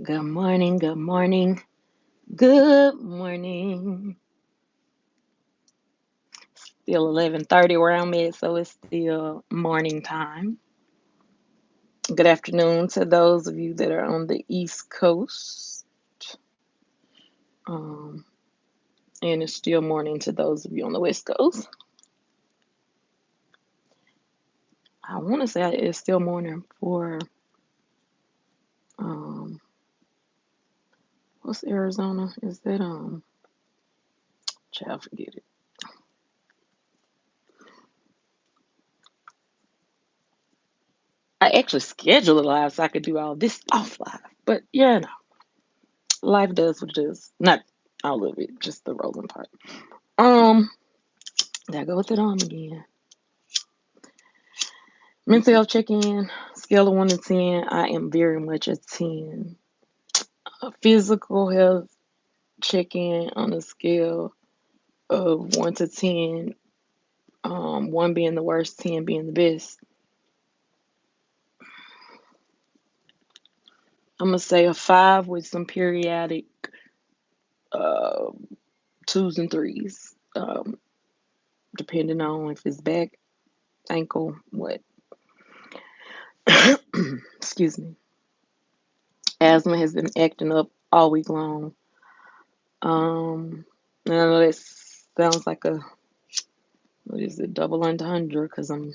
Good morning, good morning, good morning. Still 11:30 where I'm at, so it's still morning time. Good afternoon to those of you that are on the East Coast. Um, and it's still morning to those of you on the West Coast. I want to say it's still morning for um what's Arizona? Is that child forget it. I actually scheduled it live so I could do all this off live. But yeah, no. Life does what it does. Not all of it, just the rolling part. Um, gotta go with it on again. Mental health check in, scale of 1 to 10. I am very much a 10. A physical health check in on a scale of 1 to 10. 1 being the worst, 10 being the best. I'm gonna say a 5 with some periodic uh, twos and threes, depending on if it's back, ankle, what. Excuse me. Asthma has been acting up all week long. I know that sounds like a what is it, double entendre? Because I'm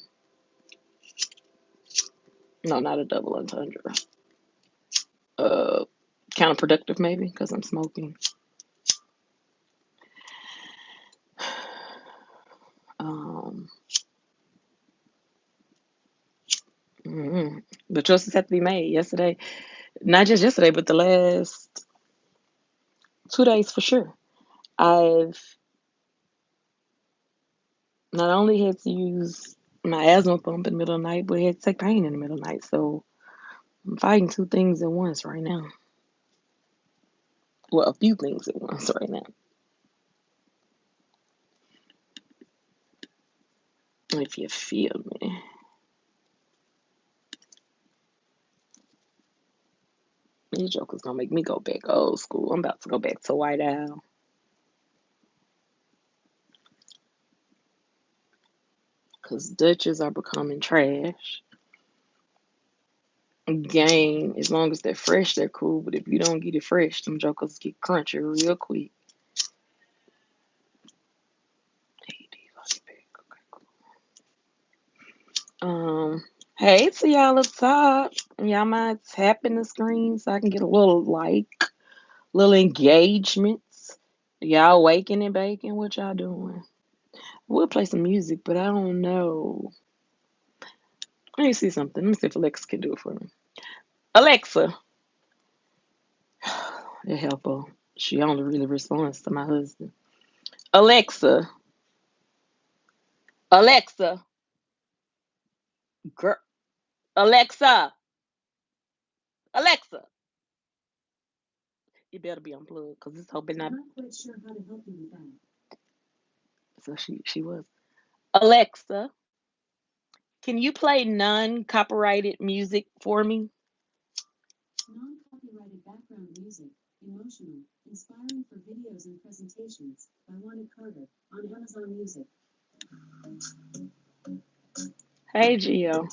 no, not a double entendre. Uh, Counterproductive maybe because I'm smoking. Um, but choices have to be made. Yesterday, not just yesterday, but the last 2 days for sure. I've not only had to use my asthma pump in the middle of the night, but I had to take pain in the middle of the night. So I'm fighting two things at once right now. Well, a few things at once right now. If you feel me. These jokers gonna make me go back old school. I'm about to go back to White Owl. Cause Dutches are becoming trash. Game, as long as they're fresh, they're cool. But if you don't get it fresh, them jokers get crunchy real quick. Um, hey to y'all up top. Y'all mind tapping the screen so I can get a little little engagements. Y'all waking and baking? What y'all doing? We'll play some music, but I don't know. Let me see something. Let me see if Alexa can do it for me. Alexa, they're helpful. She only really responds to my husband. Alexa, Alexa, girl, Alexa, Alexa. You better be unplugged because it's hoping not. I'm not quite sure how to help you with that. So she was. Alexa, can you play non-copyrighted music for me? Non-copyrighted background music, emotional, inspiring for videos and presentations by Wanda Carter on Amazon Music. Hey, Gio.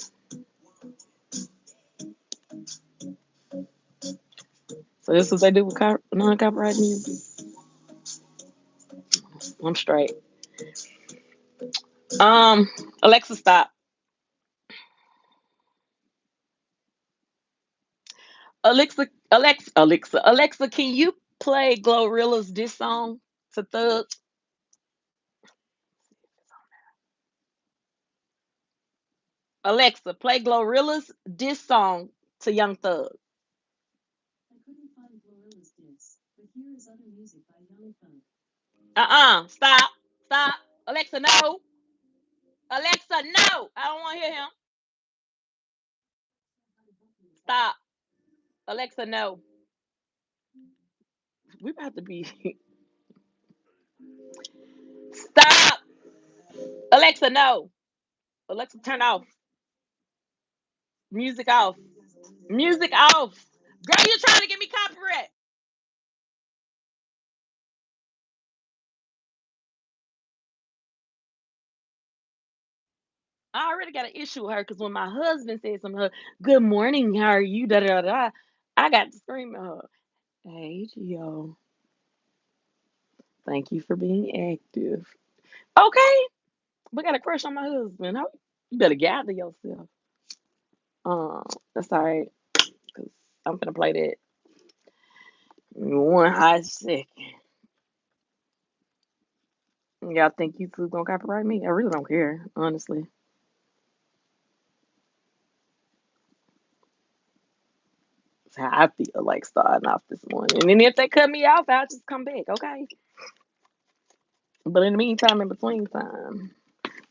So this is what they do with non-copyrighted music. I'm straight. Alexa, stop. Alexa, can you play Glorilla's diss song to Thug? Alexa, play Glorilla's diss song to Young Thug. I couldn't find Glorilla's diss, but here is other music by Young Thug. Stop. Stop. Alexa, no. Alexa, no. I don't want to hear him. Stop. Alexa, no. We about to be. Stop. Alexa, no. Alexa, turn off. Music off. Music off. Girl, you trying to get me I already got an issue with her because when my husband said something to her, "Good morning, how are you?" Da da da. Da," I got to scream at her. Hey, Gio, thank you for being active. Okay, we got a crush on my husband. You better gather yourself. Um, that's all right, cause I'm gonna play that in one hot second. Y'all think YouTube gonna copyright me? I really don't care, honestly. That's how I feel like starting off this morning. And then if they cut me off, I'll just come back, okay? But in the meantime, in between time,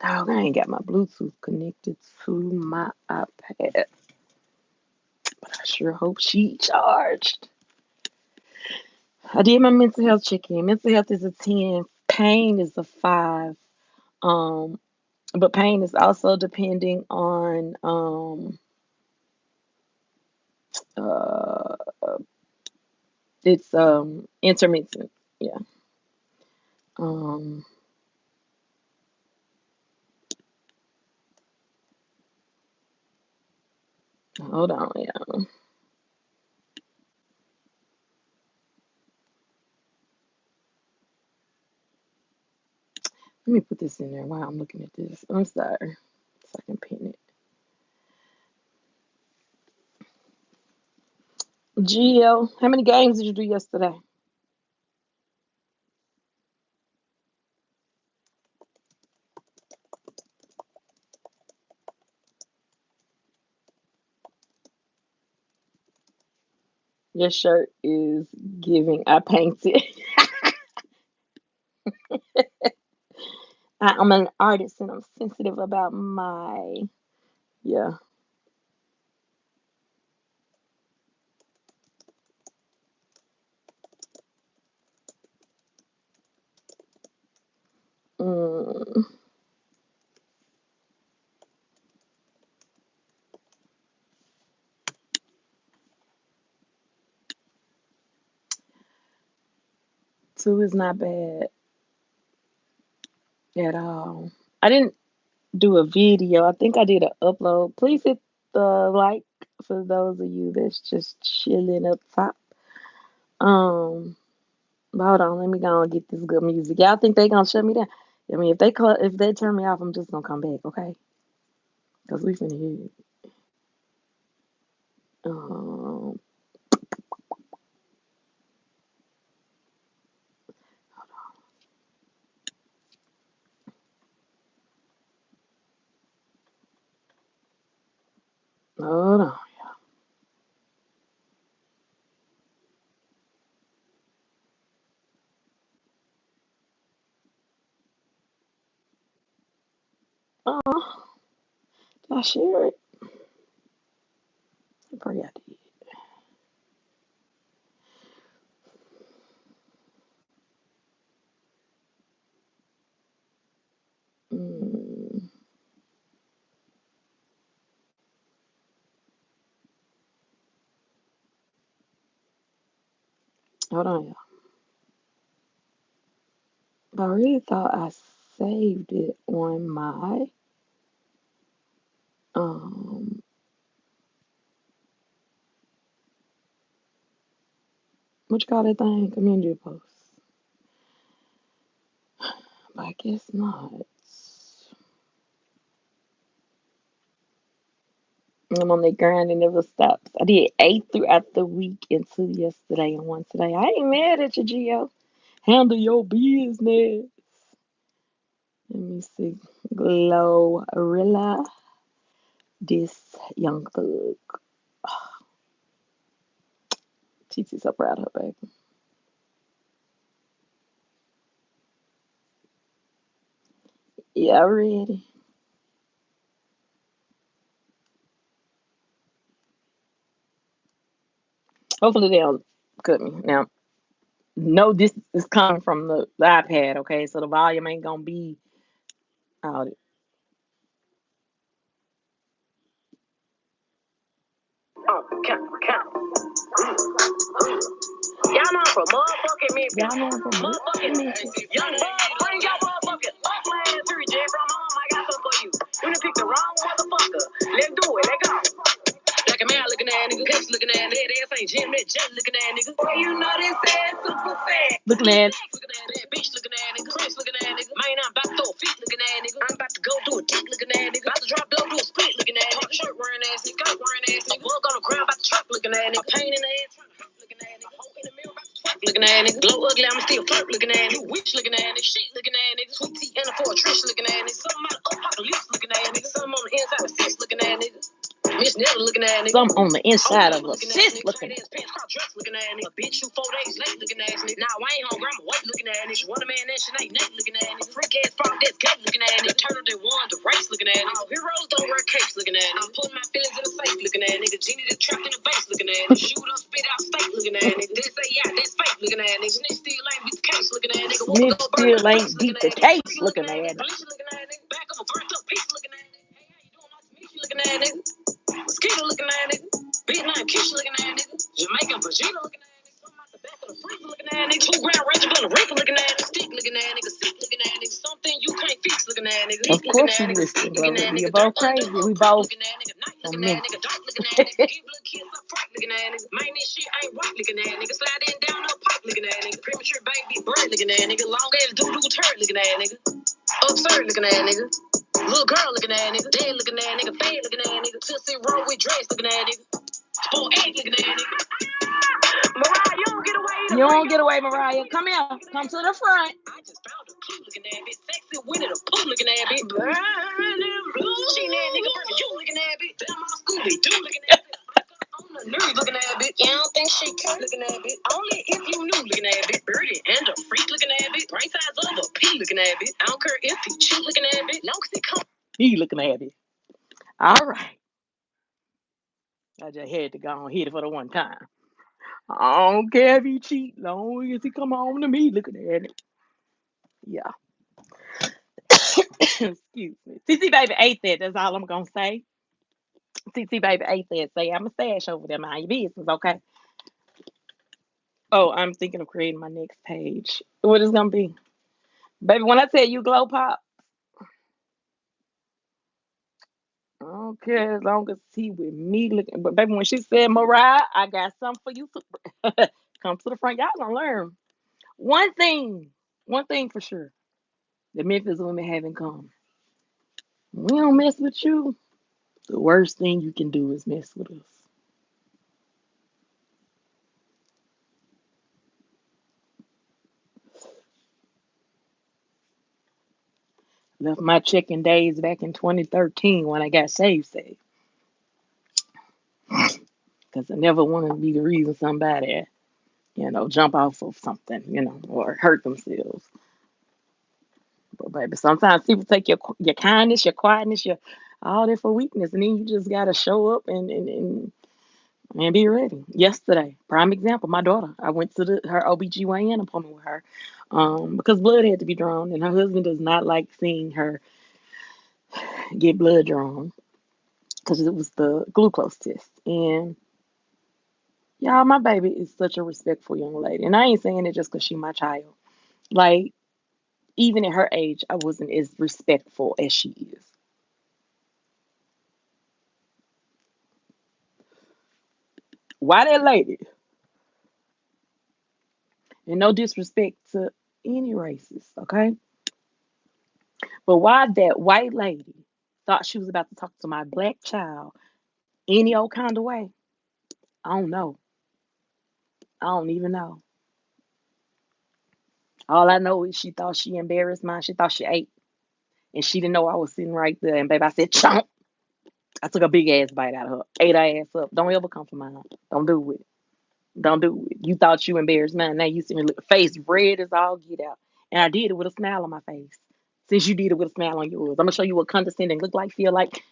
dog, I ain't got my Bluetooth connected to my iPad. But I sure hope she charged. I did my mental health check-in. Mental health is a 10. Pain is a 5. Um, but pain is also depending on uh it's intermittent. Yeah. Um hold on, yeah. Let me put this in there while I'm looking at this. I'm sorry. So I can pin it. Gio, how many games did you do yesterday? Your shirt is giving. I painted. I'm an artist and I'm sensitive about my yeah. Mm, 2 is not bad at all. I didn't do a video. I think I did an upload. Please hit the like for those of you that's just chilling up top. Um, but hold on, let me go and get this good music. Y'all think they gonna shut me down? I mean, if they turn me off, I'm just gonna come back, okay? Cause we finna hear it. Um, hold on. Oh, did I share it? I probably I did. Mm, hold on, y'all. I really thought I saved it on my um what you call that thing? Community post. But I guess not. I'm on the grind and never stops. I did 8 throughout the week and 2 yesterday and 1 today. I ain't mad at you, Gio. Handle your business. Let me see. Glorilla, this young thug. TT's so proud of her, baby. Yeah, ready. Hopefully they don't cut me. Now, no, this is coming from the iPad, okay? So the volume ain't gonna be out. Oh, count. Y'all know I'm from motherfucking Memphis. Y'all know I'm from motherfucking Memphis. Young Bob, bring your motherfucking up, man. 3 J from home. I got something for you. You done picked the wrong Let's do it. Let go. Like a man looking at nigga, piss looking at nigga, ass ain't Jim, that jet looking at nigga. Boy, you know this ass super fat. Looking at that bitch looking at nigga, Chris looking at nigga. Man, I'm about to throw a feet looking at nigga. I'm about to go do a dick looking at nigga. About to drop low, do a split looking at nigga. Shirt wearing ass nigga, coat wearing ass nigga. Bug on the ground, about to truck looking at nigga. Pain in the ass, looking at nigga. Hole in the mirror, about to twerk looking at nigga. Glow ugly, I'm still flirt looking at nigga. Witch looking at nigga, shit looking at nigga. Sweet tea and a for a trish looking at nigga. Something out of apocalypse looking at nigga. Something on the inside of sis looking at nigga. Miss Never looking at nigga. Some on the inside of a sis looking at nigga. Dress looking at nigga. Bitch, you 4 days late looking at nigga. Nah, I ain't hungry, I'm white looking at nigga. One man that shit ain't naked looking at nigga. Freak ass frog that's gay looking at nigga. Turtle that won the race looking at nigga. Heroes don't wear capes looking at nigga. I'm putting my feelings in the safe looking at nigga. Genie that trapped in the base looking at nigga. Shoot up, spit out steak looking at nigga. They say yeah, that's fake looking at nigga. Snitch still ain't beat the case looking at nigga. Snitch still ain't beat the case looking at nigga. Back of a burnt up piece looking at nigga. Hey, how you doing? Nice to meet you looking at nigga. Mosquito looking at nigga. Vietnam Kish looking at nigga. Jamaican Vegeta looking at nigga. Something out the back of the freezer looking at nigga. 2 grand Ranger on the reaper looking at nigga. Stick looking at nigga. Sick looking at nigga. Something you can't fix looking at nigga. Of course you listen, bro. We both crazy. We both looking at nigga. Night looking at nigga. Dark looking at nigga. Give little kids up fright looking at nigga. Man, this shit ain't right looking at nigga. Slide in down up pipe looking at nigga. Premature baby bird looking at nigga. Long ass doo-doo turd looking at nigga. Absurd looking at nigga. Little girl looking at nigga. Dead looking at nigga. Fade looking at nigga. Tootsie roll with dress looking at nigga. Spoon egg looking at nigga. Mariah, you don't get away. You don't get away, Mariah. Come here. Come to the front. I just found a clue looking at bitch. Sexy Winnie the Pooh looking at bitch. Burning blue. She that nigga burning you looking at bitch. Damn my Scooby Doo looking at bitch. On the news looking at bitch. You don't think she cute looking at bitch. Only if you knew looking at bitch. Birdie and a freak looking at bitch. Brain size of a pea looking at bitch. I don't care if he cheat looking at bitch. Long as he come. He looking at bitch. All right. I just had to go on hit it for the one time. I don't care if he cheat, long as he come home to me looking at it. Yeah. Excuse me. TT baby ate that. That's all I'm gonna say. TT baby ate that. Say I'm a stash over there. Mind your business, okay? Oh, I'm thinking of creating my next page. What is it gonna be? Baby, when I tell you glow pop, I don't care as long as he with me looking. But baby, when she said Mariah, I got something for you to come to the front. Y'all gonna learn. One thing, one thing for sure. The Memphis women have in common. We don't mess with you. The worst thing you can do is mess with us. Left my checking days back in 2013 when I got saved. Because I never wanted to be the reason somebody, jump off of something, or hurt themselves. But baby, sometimes people take your kindness, your quietness, your all that for weakness, and then you just gotta show up and be ready. Yesterday, prime example, my daughter. I went to her OBGYN appointment with her, because blood had to be drawn, and her husband does not like seeing her get blood drawn because it was the glucose test. And y'all, my baby is such a respectful young lady, and I ain't saying it just because she's my child. Like, even at her age, I wasn't as respectful as she is. Why that lady? And no disrespect to any races, okay? But why that white lady thought she was about to talk to my black child any old kind of way? I don't know. I don't even know. All I know is she thought she embarrassed mine. She thought she ate. And she didn't know I was sitting right there. And baby, I said, chomp. I took a big ass bite out of her. Ate her ass up. Don't ever come for mine. Don't do it. Don't do it. You thought you embarrassed mine. Now you see me face red as all get out. And I did it with a smile on my face. Since you did it with a smile on yours. I'm going to show you what condescending look like, feel like.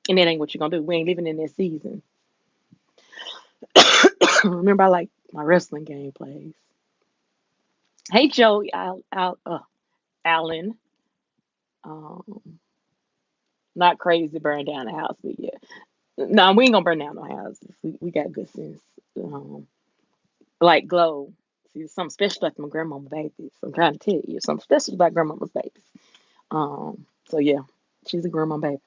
And that ain't what you're going to do. We ain't living in that season. Remember, I like my wrestling gameplays. Hey, Joe, Allen. Um, Not crazy to burn down the house, but yeah. No, we ain't gonna burn down no houses. We got good sense. Um, like glow. See, something special about my grandmama babies. I'm trying to tell you, something special about grandmama's babies. So yeah, she's a grandma baby.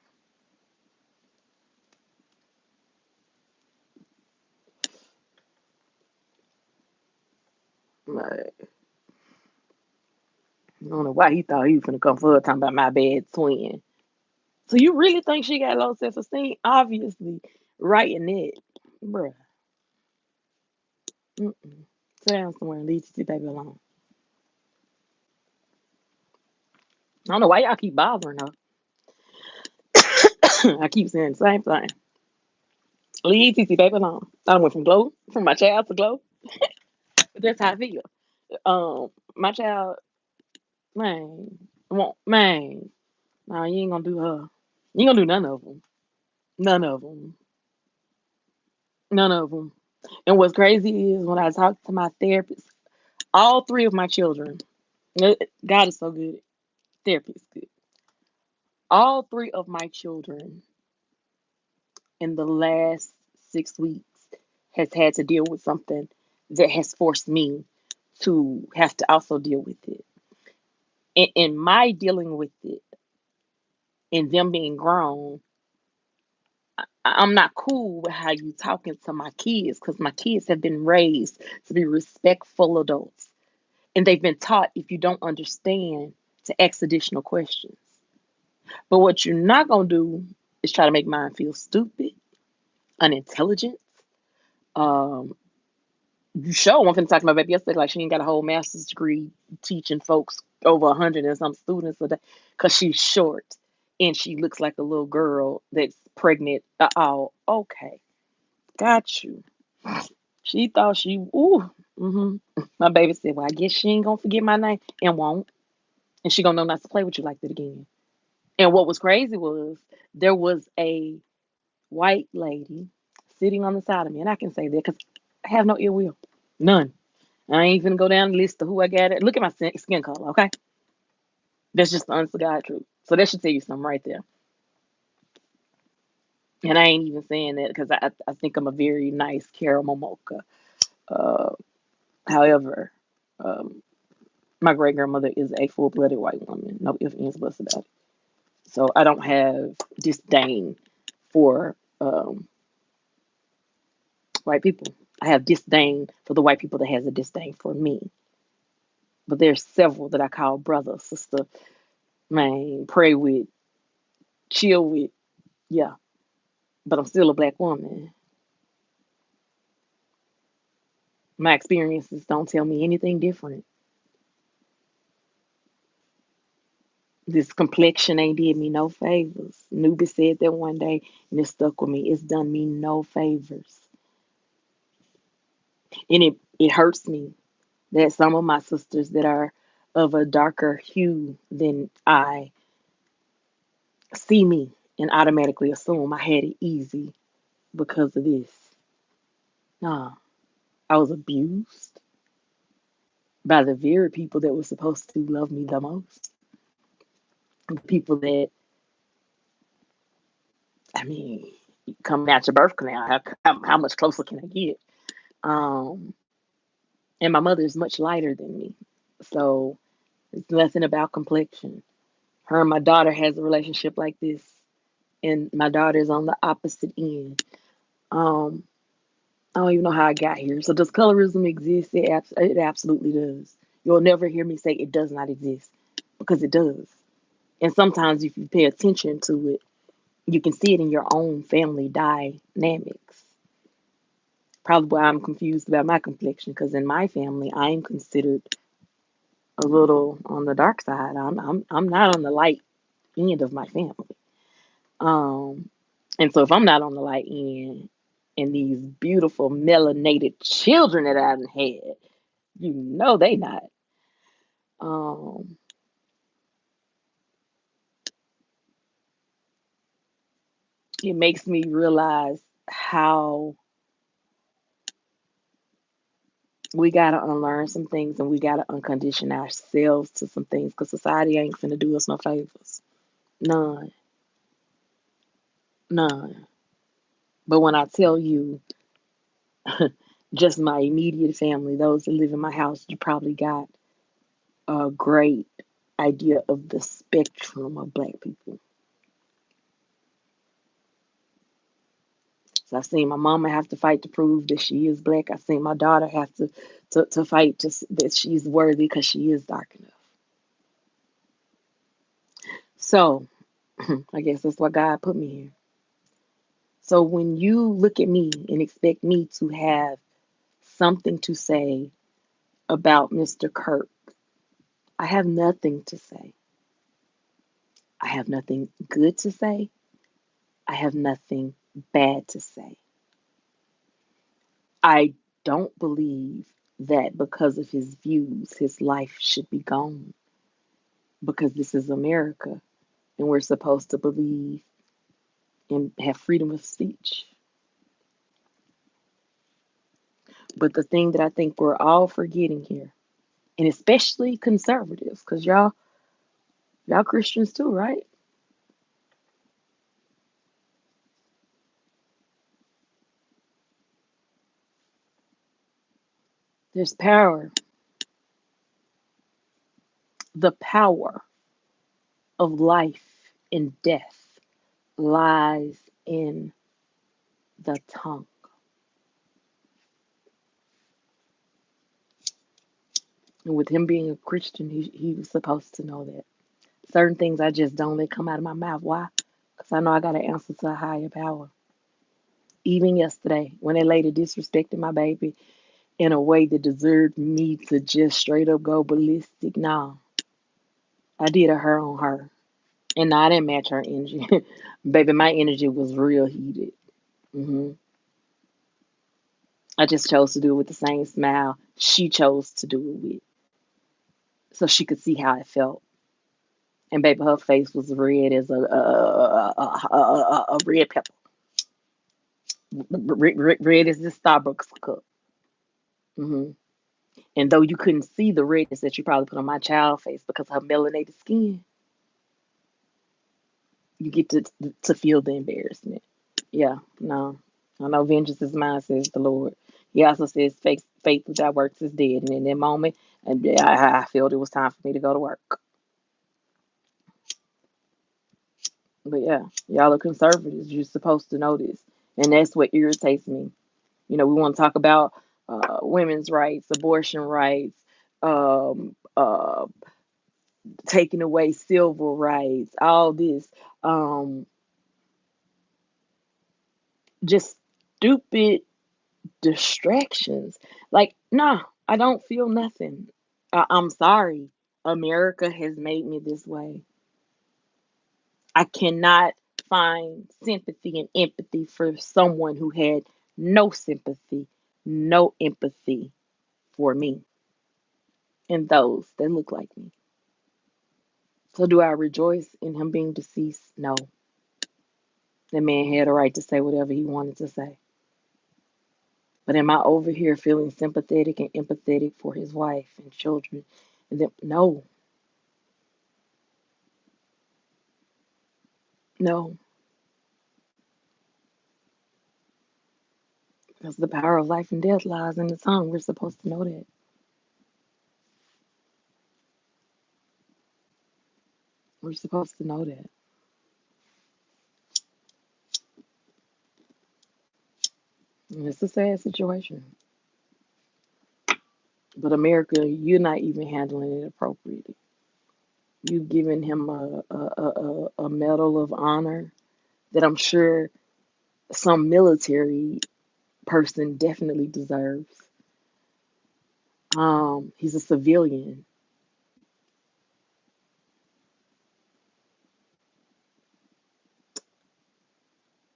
Like, I don't know why he thought he was gonna come for her talking about my bad twin. So you really think she got low self-esteem? Obviously, right in it. Bruh. Mm-mm. Sit down somewhere and leave the baby alone. I don't know why y'all keep bothering her. I keep saying the same thing. Leave TT baby alone. I went from glow, from my child to glow. But that's how I feel. My child, man, won't, man. Nah, you ain't gonna do her. You ain't gonna do none of them. None of them. None of them. And what's crazy is when I talk to my therapist, all three of my children, God is so good. Therapy is good. All three of my children in the last 6 weeks has had to deal with something that has forced me to have to also deal with it. And my dealing with it and them being grown, I'm not cool with how you talking to my kids because my kids have been raised to be respectful adults. And they've been taught if you don't understand to ask additional questions. But what you're not going to do is try to make mine feel stupid, unintelligent. Um, you sure one finna talk to my baby yesterday like she ain't got a whole master's degree teaching folks over 100 and some students a day because she's short and she looks like a little girl that's pregnant. Oh, okay. Got you. She thought she, ooh. My baby said, well, I guess she ain't gonna forget my name and won't. And she gonna know not to play with you like that again. And what was crazy was there was a white lady sitting on the side of me, and I can say that because I have no ill will, none. I ain't even go down the list of who I got it. Look at my skin color, okay? That's just the honest to God truth. So that should tell you something right there. And I ain't even saying that because I think I'm a very nice caramel mocha. Uh, however, um, my great grandmother is a full blooded white woman. No ifs, ands, buts about it. So I don't have disdain for white people. I have disdain for the white people that has a disdain for me. But there's several that I call brother, sister, man, pray with, chill with, yeah. But I'm still a black woman. My experiences don't tell me anything different. This complexion ain't did me no favors. Newbie said that one day, and it stuck with me. It's done me no favors. And it hurts me that some of my sisters that are of a darker hue than I see me and automatically assume I had it easy because of this. Nah, I was abused by the very people that were supposed to love me the most. The people that, I mean, coming out your birth canal, how much closer can I get? Um, and my mother is much lighter than me. So it's nothing about complexion. Her and my daughter has a relationship like this, and my daughter is on the opposite end. Um, I don't even know how I got here. So does colorism exist? It absolutely does. You'll never hear me say it does not exist because it does. And sometimes if you pay attention to it, you can see it in your own family dynamics. Probably why I'm confused about my complexion because in my family, I'm considered a little on the dark side. I'm not on the light end of my family. Um, and so if I'm not on the light end, and these beautiful melanated children that I've had, you know they not. Um, it makes me realize how we gotta unlearn some things and we gotta uncondition ourselves to some things because society ain't finna do us no favors. None. None. But when I tell you just my immediate family, those that live in my house, you probably got a great idea of the spectrum of black people. So I've seen my mama have to fight to prove that she is black. I've seen my daughter have to fight that she's worthy because she is dark enough. So I guess that's why God put me here. So when you look at me and expect me to have something to say about Mr. Kirk, I have nothing to say. I have nothing good to say. I have nothing bad to say. I don't believe that because of his views, his life should be gone. Because this is America and we're supposed to believe and have freedom of speech. But the thing that I think we're all forgetting here, and especially conservatives, because y'all Christians too, right? There's power. The power of life and death lies in the tongue. And with him being a Christian, he was supposed to know that. Certain things I just don't let come out of my mouth. Why? Because I know I got to answer to a higher power. Even yesterday, when that lady disrespected my baby in a way that deserved me to just straight up go ballistic, nah, I did a her on her. And no, I didn't match her energy. Baby, my energy was real heated. I just chose to do it with the same smile she chose to do it with so she could see how it felt. And baby, her face was red as a red pepper. Red as this Starbucks cup. hmm And though you couldn't see the redness that you probably put on my child face because of her melanated skin, you get to feel the embarrassment. Yeah, no. I know vengeance is mine, says the Lord. He also says faith without works is dead. And in that moment, and I felt it was time for me to go to work. But yeah, y'all are conservatives. You're supposed to know this. And that's what irritates me. You know, we want to talk about women's rights, abortion rights, um, uh, taking away civil rights, all this. Um, just stupid distractions. Like, nah, I don't feel nothing. I'm sorry. America has made me this way. I cannot find sympathy and empathy for someone who had no sympathy, no empathy for me and those that look like me. So, do I rejoice in him being deceased? No. The man had a right to say whatever he wanted to say. But am I over here feeling sympathetic and empathetic for his wife and children? And then, no, no, because the power of life and death lies in the tongue. We're supposed to know that. We're supposed to know that. And it's a sad situation. But America, you're not even handling it appropriately. You've given him a medal of honor that I'm sure some military person definitely deserves. He's a civilian,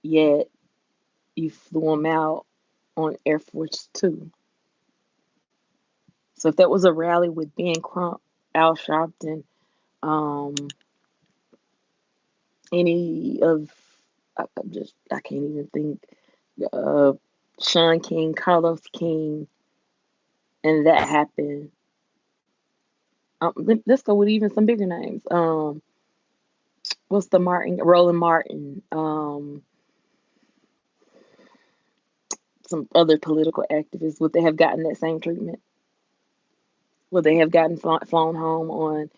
yet you flew him out on Air Force Two. So if that was a rally with Ben Crump, Al Sharpton, um, any of I can't even think. Uh, Sean King, Carlos King, and that happened. Let's go with even some bigger names. What's the Martin? Roland Martin. Some other political activists. Would they have gotten that same treatment? Would they have gotten flown home on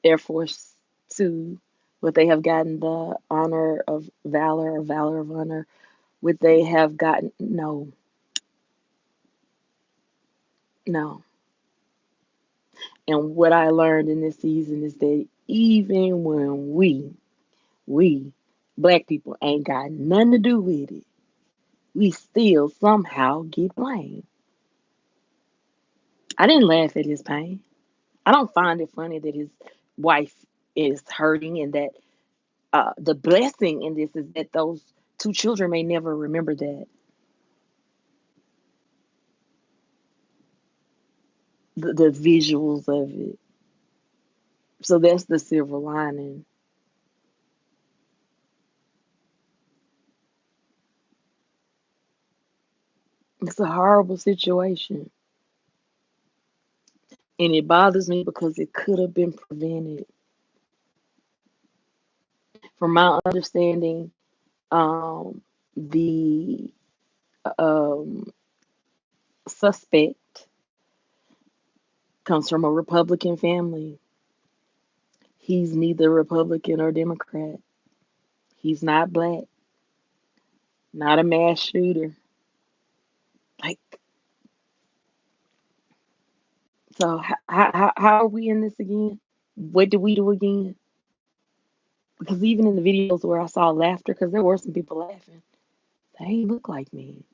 Air Force Two? Would they have gotten the honor of valor or valor of honor? Would they have gotten? No, no. And what I learned in this season is that even when we, black people, ain't got nothing to do with it, we still somehow get blamed. I didn't laugh at his pain. I don't find it funny that his wife is hurting and that the blessing in this is that those two children may never remember that. The visuals of it. So that's the silver lining. It's a horrible situation. And it bothers me because it could have been prevented. From my understanding, the um, suspect comes from a Republican family. He's neither Republican or Democrat. He's not black, not a mass shooter. Like, so how are we in this again? What did we do again? Because even in the videos where I saw laughter, because there were some people laughing, they ain't look like me.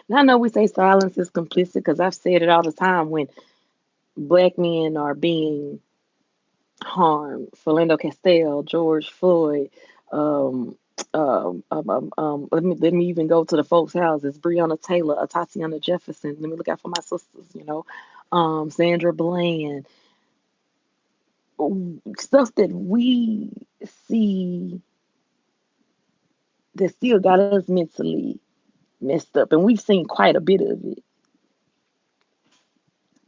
And I know we say silence is complicit because I've said it all the time when black men are being harmed. Philando Castile, George Floyd. Um, let me even go to the folks' houses. Breonna Taylor, Tatiana Jefferson. Let me look out for my sisters. Sandra Bland. Stuff that we see that still got us mentally messed up, and we've seen quite a bit of it.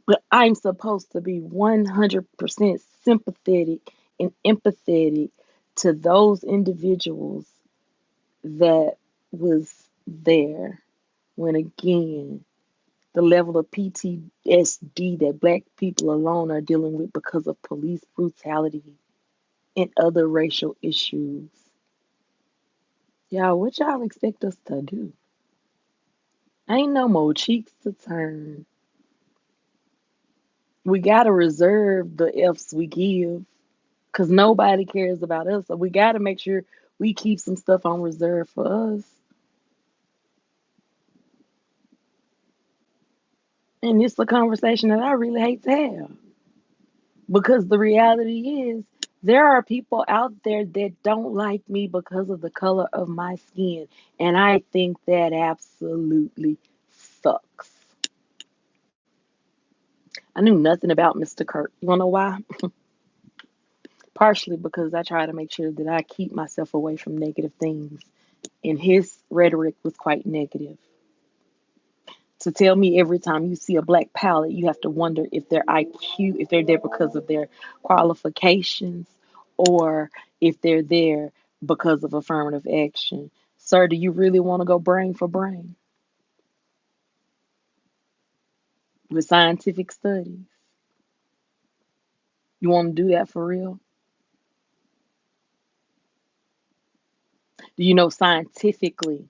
But I'm supposed to be 100% sympathetic and empathetic to those individuals that was there when, again, the level of PTSD that black people alone are dealing with because of police brutality and other racial issues. Y'all, what y'all expect us to do? Ain't no more cheeks to turn. We gotta reserve the F's we give because nobody cares about us. So we gotta make sure we keep some stuff on reserve for us. And it's a conversation that I really hate to have because the reality is there are people out there that don't like me because of the color of my skin. And I think that absolutely sucks. I knew nothing about Mr. Kirk. You wanna know why? Partially because I try to make sure that I keep myself away from negative things. And his rhetoric was quite negative. To tell me every time you see a black palette, you have to wonder if their IQ, if they're there because of their qualifications or if they're there because of affirmative action. Sir, do you really want to go brain for brain with scientific studies? You want to do that for real? Do you know scientifically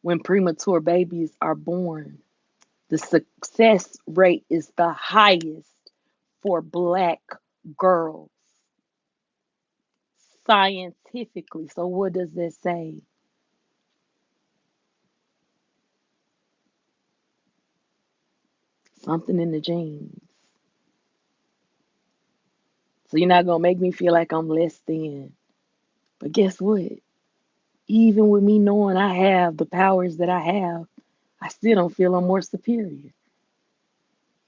when premature babies are born, the success rate is the highest for black girls scientifically? So, what does that say? Something in the genes. So, you're not going to make me feel like I'm less than. But guess what? Even with me knowing I have the powers that I have, I still don't feel I'm more superior.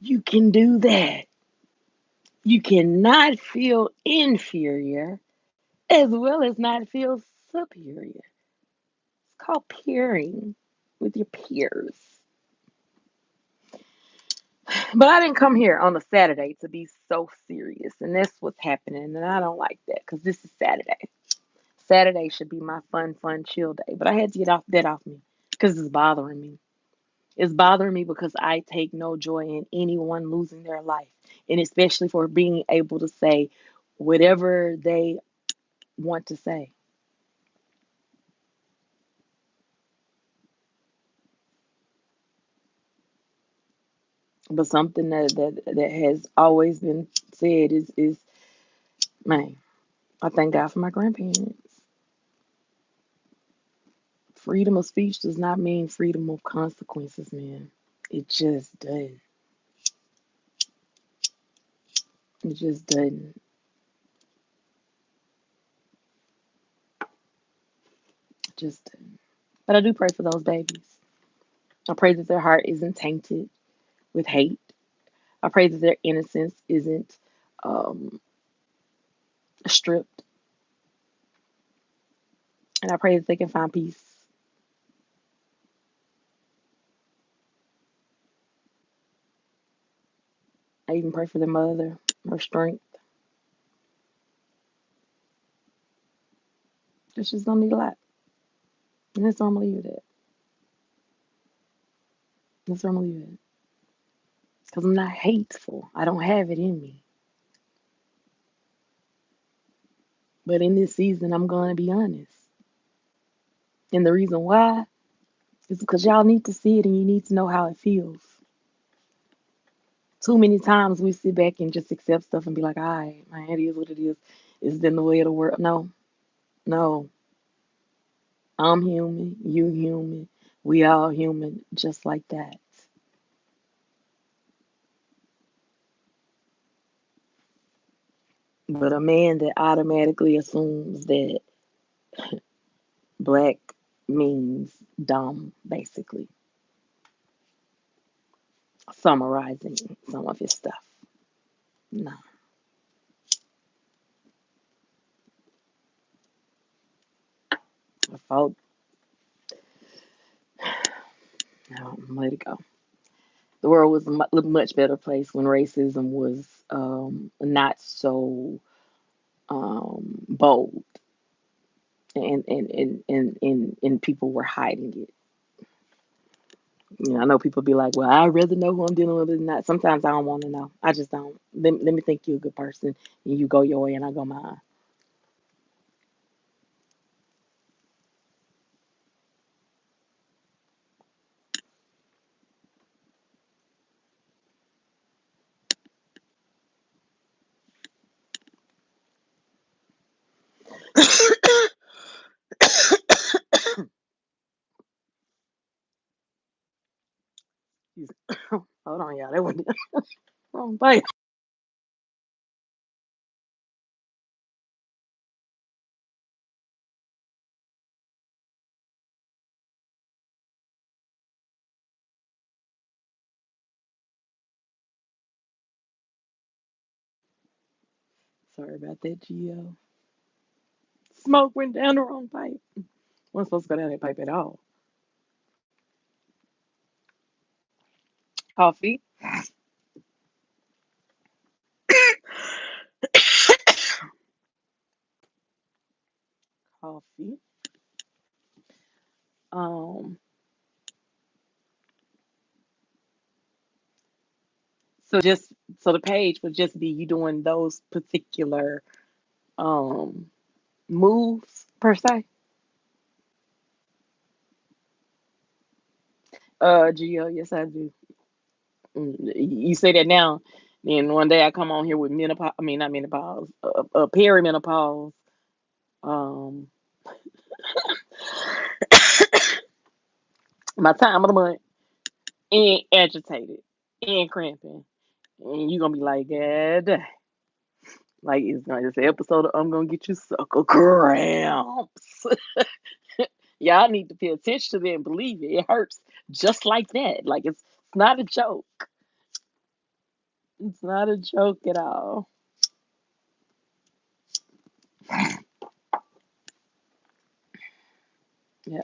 You can do that. You cannot feel inferior as well as not feel superior. It's called peering with your peers. But I didn't come here on a Saturday to be so serious, and that's what's happening. And I don't like that because this is Saturday. Saturday should be my fun, chill day. But I had to get off that off me because it's bothering me. It's bothering me because I take no joy in anyone losing their life, and especially for being able to say, whatever they want to say. But something that has always been said is man, I thank God for my grandparents. Freedom of speech does not mean freedom of consequences, man. It just doesn't. It just doesn't. It just doesn't. But I do pray for those babies. I pray that their heart isn't tainted with hate. I pray that their innocence isn't um, stripped. And I pray that they can find peace. I even pray for their mother, her strength. It's just gonna need a lot. And that's where I'm gonna leave it at. That's where I'm gonna leave it at. Because I'm not hateful. I don't have it in me. But in this season, I'm gonna be honest. And the reason why is because y'all need to see it and you need to know how it feels. Too many times we sit back and just accept stuff and be like, all right, man, it is what it is. It's been the way of the world. No, no. I'm human. You human. We all human, just like that. But a man that automatically assumes that black means dumb, basically, summarizing some of his stuff. No, I thought, no, let it go. The world was a much better place when racism was not so bold and people were hiding it. You know, I know people be like, well, I'd rather know who I'm dealing with than not. Sometimes I don't want to know. I just don't. Let me think you're a good person and you go your way and I go mine. Hold on, y'all. That went wrong bite. Sorry about that, Gio. Smoke went down the wrong pipe. Wasn't supposed to go down that pipe at all. Coffee. Coffee. Um, so just so the page would just be you doing those particular um moves per se. Gio, yes I do. You say that now. Then one day I come on here with menopause. I mean, not menopause. Perimenopause. Um, my time of the month and agitated and cramping, and you gonna be like, God, like it's an episode of I'm gonna get you sucker cramps. Y'all need to pay attention to that and believe it. It hurts just like that. Like it's not a joke. It's not a joke at all. Yeah.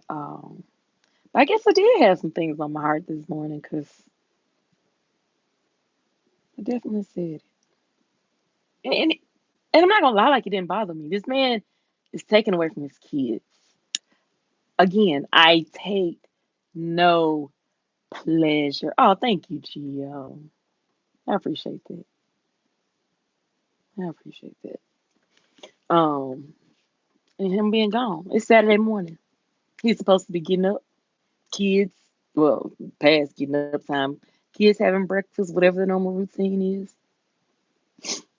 I guess I did have some things on my heart this morning because I definitely said it. And I'm not gonna lie, like it didn't bother me. This man is taken away from his kids. Again, I take no pleasure. Oh, thank you, Gio. I appreciate that. I appreciate that. Um, and him being gone. It's Saturday morning. He's supposed to be getting up. Kids, well, past getting up time. Kids having breakfast, whatever the normal routine is.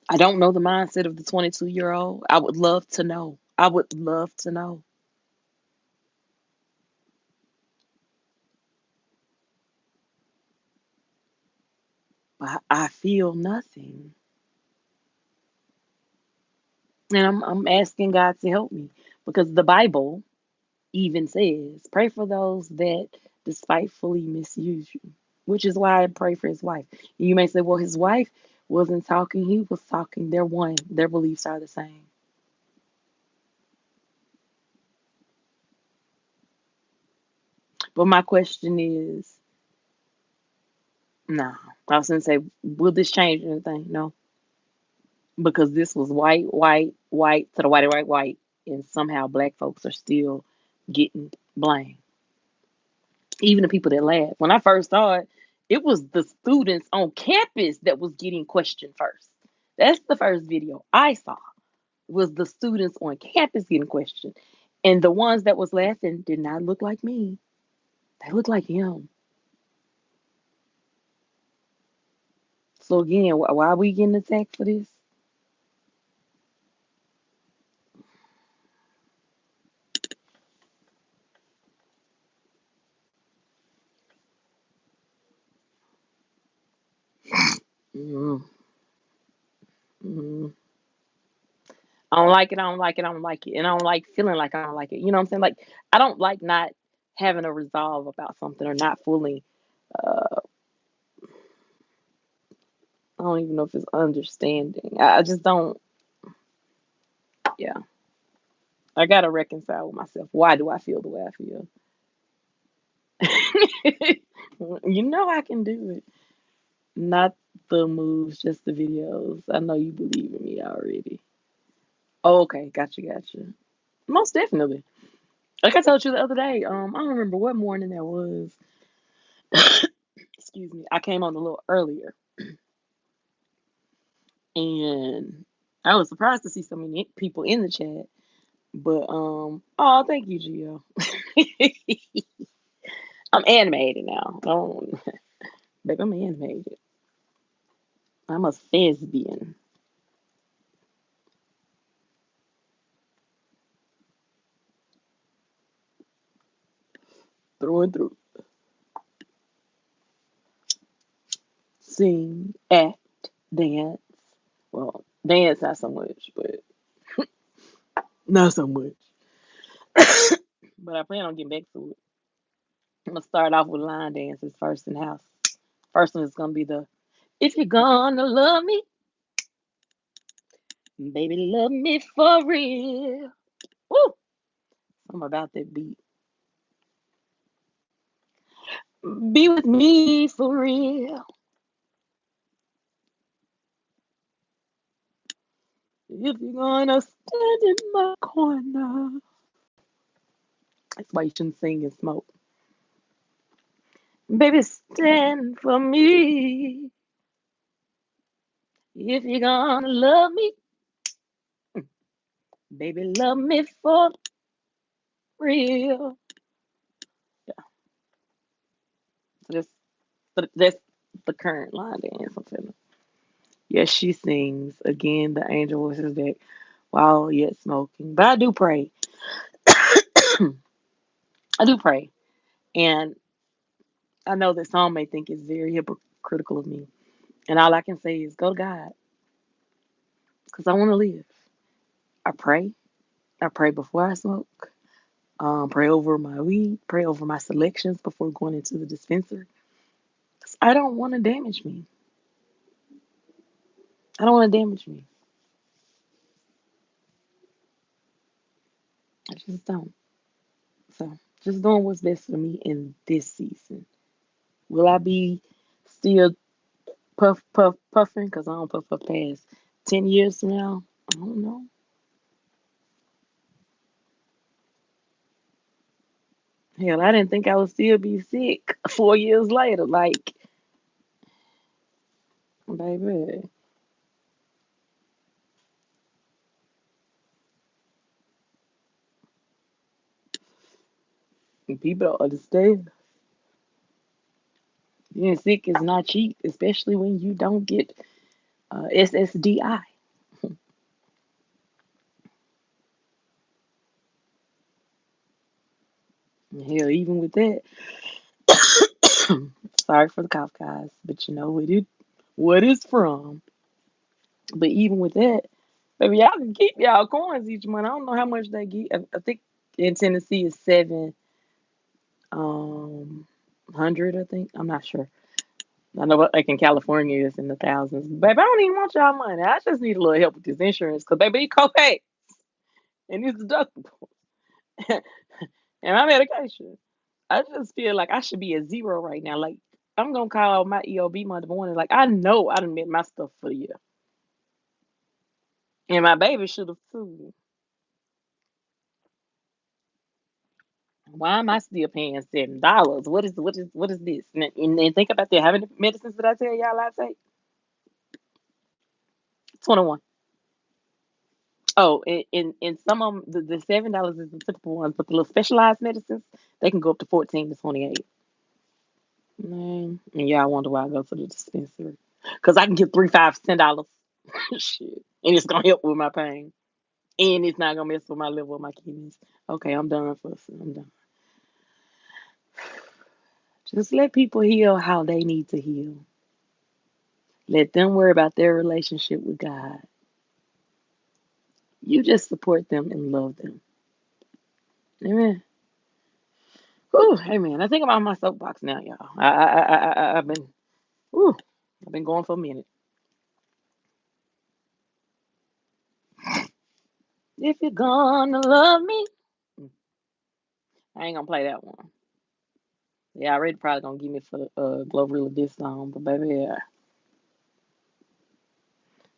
I don't know the mindset of the 22-year-old. I would love to know. I would love to know. But I feel nothing. And I'm asking God to help me because the Bible even says, pray for those that despitefully misuse you, which is why I pray for his wife. You may say, well, his wife wasn't talking, he was talking. They're one, their beliefs are the same. But my question is, no. I was going to say, will this change anything? No. Because this was white, white, white to the white, white, white, and somehow black folks are still getting blamed. Even the people that laughed. When I first saw it, it was the students on campus that was getting questioned first. That's the first video I saw was the students on campus getting questioned. And the ones that was laughing did not look like me. They looked like him. So again, why are we getting attacked for this? Mm, mm. I don't like it. I don't like it. I don't like it. And I don't like feeling like I don't like it. You know what I'm saying? Like, I don't like not having a resolve about something or not fully, I don't even know if it's understanding. I just don't, yeah. I got to reconcile with myself. Why do I feel the way I feel? You know I can do it. Not the moves, just the videos. I know you believe in me already. Oh, okay. Gotcha, gotcha. Most definitely. Like I told you the other day, I don't remember what morning that was. Excuse me. I came on a little earlier and I was surprised to see so many people in the chat. But oh thank you, Gio. I'm animated now. Baby, I'm animated. I'm a thespian. Through and through. Sing, act, dance. Well, dance not so much, but not so much. But I plan on getting back to it. I'm gonna start off with line dances first in the house. First one is gonna be the if you're gonna love me, baby, love me for real. Woo! I'm about that beat. Be with me for real. If you're gonna stand in my corner. That's why you shouldn't sing and smoke. Baby, stand for me. If you're gonna love me, baby, love me for real. Yeah, so that's the current line dance I'm feeling. Yes, she sings. Again, the angel voice is back while yet smoking. But I do pray. I do pray. And I know that some may think it's very hypocritical of me. And all I can say is go to God because I want to live. I pray. I pray before I smoke. Pray over my weed. Pray over my selections before going into the dispenser. 'Cause I don't want to damage me. I don't want to damage me. I just don't. So just doing what's best for me in this season. Will I be still puffing? Because I don't puff up past 10 years from now. I don't know. Hell, I didn't think I would still be sick 4 years later. Like, baby. And people don't understand. Being sick is not cheap, especially when you don't get SSDI. Hell, even with that, sorry for the cough, guys, but you know what it's from. But even with that, baby, y'all can keep y'all coins each month. I don't know how much they get. I think in Tennessee is 700. I think I'm not sure. I know, like in California, it's in the thousands. Baby, I don't even want y'all money. I just need a little help with this insurance, cause baby, it copay and it's deductible and my medication. I just feel like I should be at zero right now. Like I'm gonna call my EOB Monday morning. Like I know I done met my stuff for the year, and my baby should have too. Why am I still paying $7? What is this? And think about that. How many medicines did I tell y'all I take? 21. Oh, and some of them, the $7 is the typical ones, but the little specialized medicines, they can go up to 14 to 28. Man, and y'all wonder why I go to the dispensary. Because I can get three, five, $10. Shit. And it's gonna help with my pain. And it's not gonna mess with my liver or my kidneys. Okay, I'm done for I'm done. Just let people heal how they need to heal. Let them worry about their relationship with God. You just support them and love them. Amen. Whew, amen. I think I'm on my soapbox now, y'all. Whew, I've been going for a minute. If you're gonna love me, I ain't gonna play that one. Yeah, I already probably gonna give me for Glorilla this song, but baby, yeah,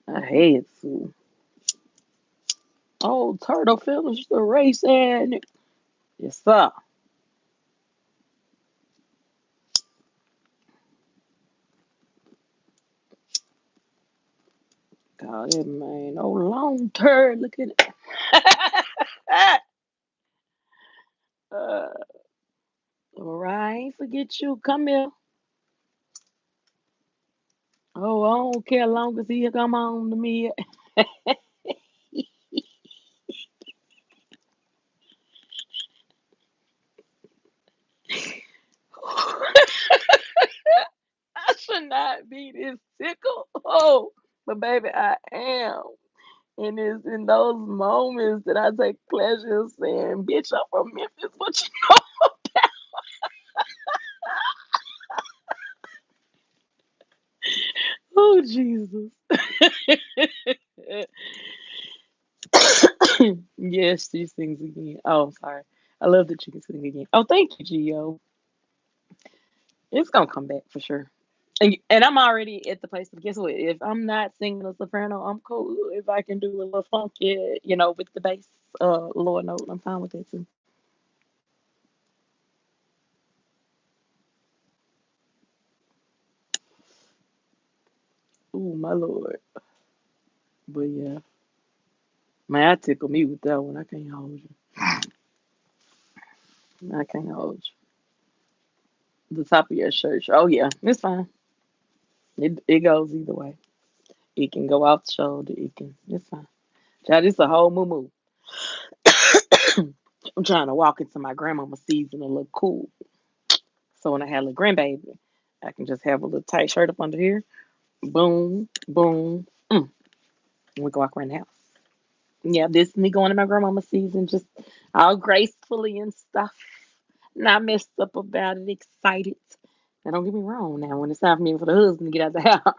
I hate to. Oh, turtle finished the race and yes, sir. God, it man, oh long turd. Look at it. uh, Mariah, I ain't forget you. Come here. Oh, I don't care long as he come on to me. I should not be this tickled. Oh, but baby, I am. And it's in those moments that I take pleasure in saying, bitch, I'm from Memphis. What you know? Oh, Jesus. Yes, she sings again. Oh, sorry. I love that you can sing again. Oh, thank you, Gio. It's gonna come back for sure. And I'm already at the place. But guess what? If I'm not singing a soprano, I'm cool. If I can do a little funky, with the bass, lower note, I'm fine with that too. Ooh, my lord. But yeah, man, I tickle me with that one. I can't hold you. I can't hold you. The top of your shirt. Oh yeah, it's fine. It goes either way. It can go off the shoulder. It's fine. Child, it's a whole moo. I'm trying to walk into my grandmama's season and look cool. So when I have a little grandbaby, I can just have a little tight shirt up under here. Boom, boom. We can walk around the house. Yeah, this is me going to my grandmama's season, just all gracefully and stuff. Not messed up about it, excited. Now don't get me wrong. Now when it's time for me for the husband to get out the house,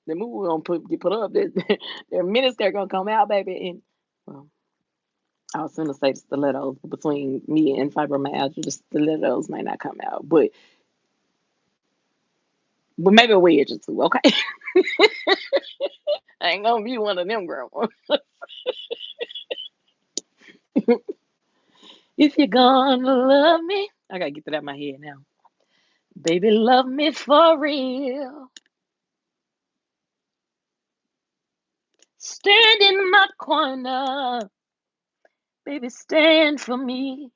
the movie gonna get put up. Their miniskirt gonna come out, baby. And well, I was gonna say the stilettos between me and fibromyalgia. The stilettos might not come out, but maybe a wedge or two. Okay, I ain't gonna be one of them girls. If you're gonna love me, I gotta get that out of my head now. Baby, love me for real. Stand in my corner. Baby, stand for me.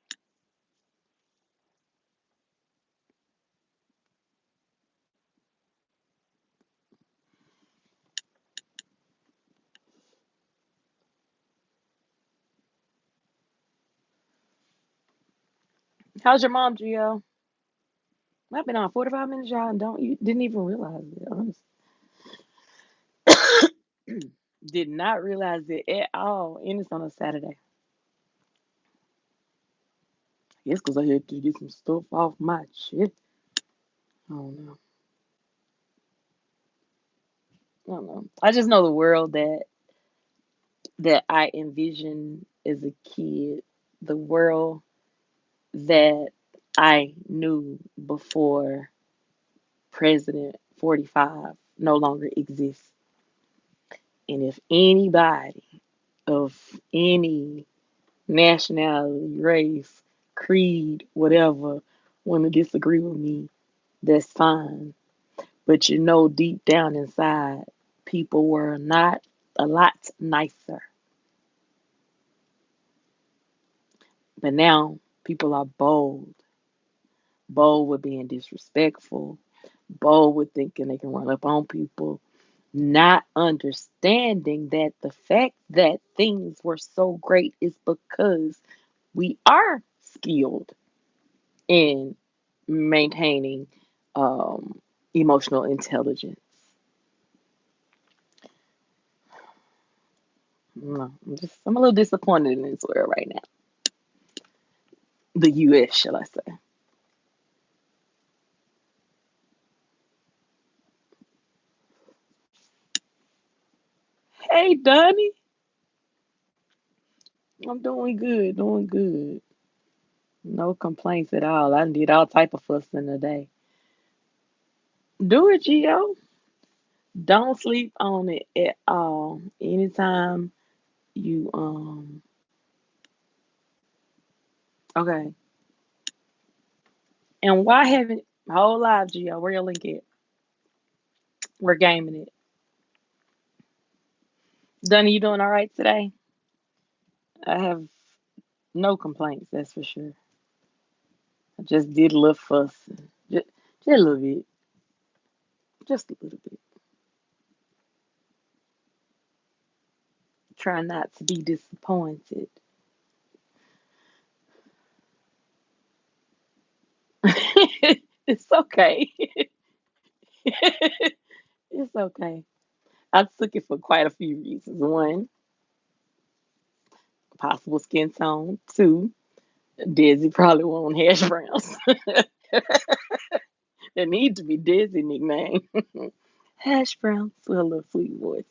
How's your mom, Gio? I've been on 45 minutes, y'all, and don't you didn't even realize it. Honestly. Did not realize it at all. And it's on a Saturday. Yes, because I had to get some stuff off my chest. I don't know. I don't know. I just know the world that I envisioned as a kid, the world that I knew before President 45 no longer exists. And if anybody of any nationality, race, creed, whatever, want to disagree with me, that's fine. But you know, deep down inside, people were not a lot nicer. But now people are bold, bold with being disrespectful, bold with thinking they can run up on people, not understanding that the fact that things were so great is because we are skilled in maintaining emotional intelligence. No, I'm a little disappointed in this world right now. The U.S., shall I say? Hey, Donnie, I'm doing good, doing good. No complaints at all. I did all type of fussing today. Do it, Gio. Don't sleep on it at all. Anytime you okay. And why haven't whole live, Gio? Where your link at? We're gaming it. Donnie, you doing all right today? I have no complaints, that's for sure. I just did a little fussing. Just a little bit. Just a little bit. Try not to be disappointed. It's okay. It's okay. I took it for quite a few reasons. One, possible skin tone. Two, Desi probably won't hash browns. There need to be Desi nickname. Hash browns with a little sweet voice.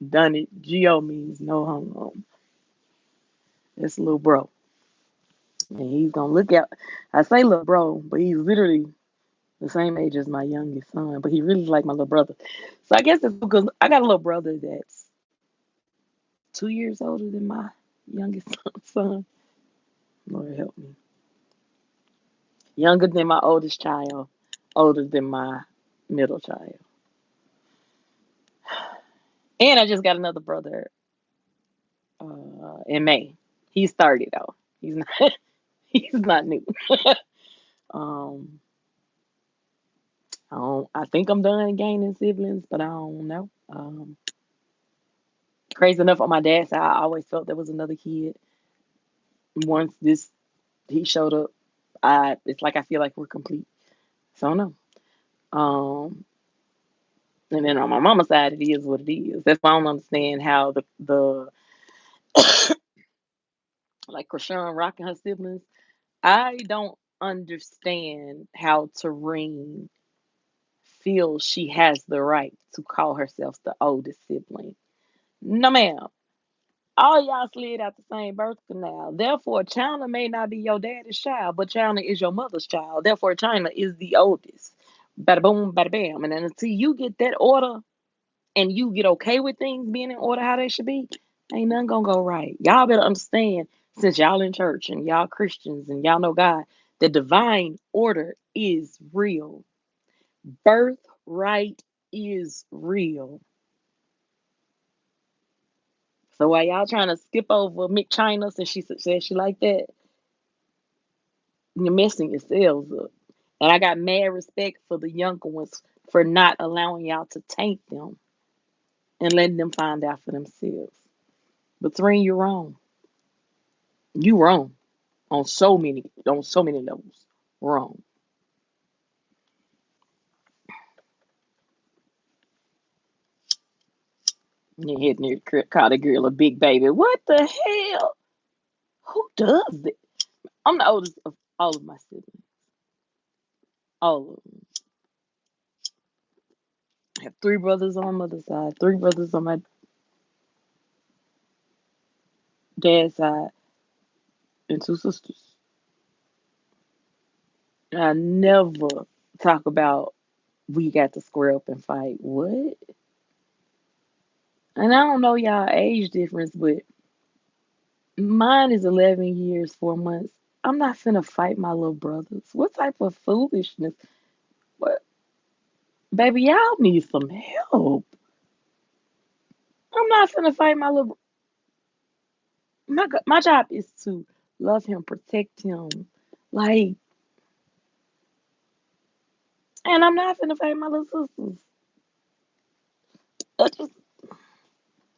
Done it. Geo means no homo. That's little bro. And he's gonna look out. I say little bro, but he's literally the same age as my youngest son, but he really like my little brother. So I guess it's because I got a little brother that's 2 years older than my youngest son. Lord help me. Younger than my oldest child, older than my middle child. And I just got another brother in May. He's 30 though. He's not he's not new. um I think I'm done gaining siblings, but I don't know. Crazy enough on my dad's side, I always felt there was another kid. Once this he showed up, I it's like I feel like we're complete. So no. Um and then on my mama's side it is what it is. That's why I don't understand how the like Krishan Rock and her siblings. I don't understand how Tareen feels she has the right to call herself the oldest sibling. No, ma'am. All y'all slid out the same birth canal. Therefore, China may not be your daddy's child, but China is your mother's child. Therefore, China is the oldest. Bada boom, bada bam. And then until you get that order and you get okay with things being in order how they should be, ain't nothing gonna go right. Y'all better understand, since y'all in church and y'all Christians and y'all know God, the divine order is real. Birthright is real. So while y'all trying to skip over Mick China since she said she like that, you're messing yourselves up. And I got mad respect for the younger ones for not allowing y'all to taint them and letting them find out for themselves. But Serene, you're wrong. You wrong on so many levels. Wrong. You hitting your call the girl a big baby. What the hell? Who does it? I'm the oldest of all of my siblings. All of them. I have three brothers on my mother's side, three brothers on my dad's side, and two sisters. I never talk about we got to square up and fight. What? And I don't know y'all age difference, but mine is 11 years, 4 months. I'm not finna fight my little brothers. What type of foolishness? What, baby? Y'all need some help. I'm not finna fight my little. My job is to love him, protect him, like, and I'm not finna fight my little sisters. That's just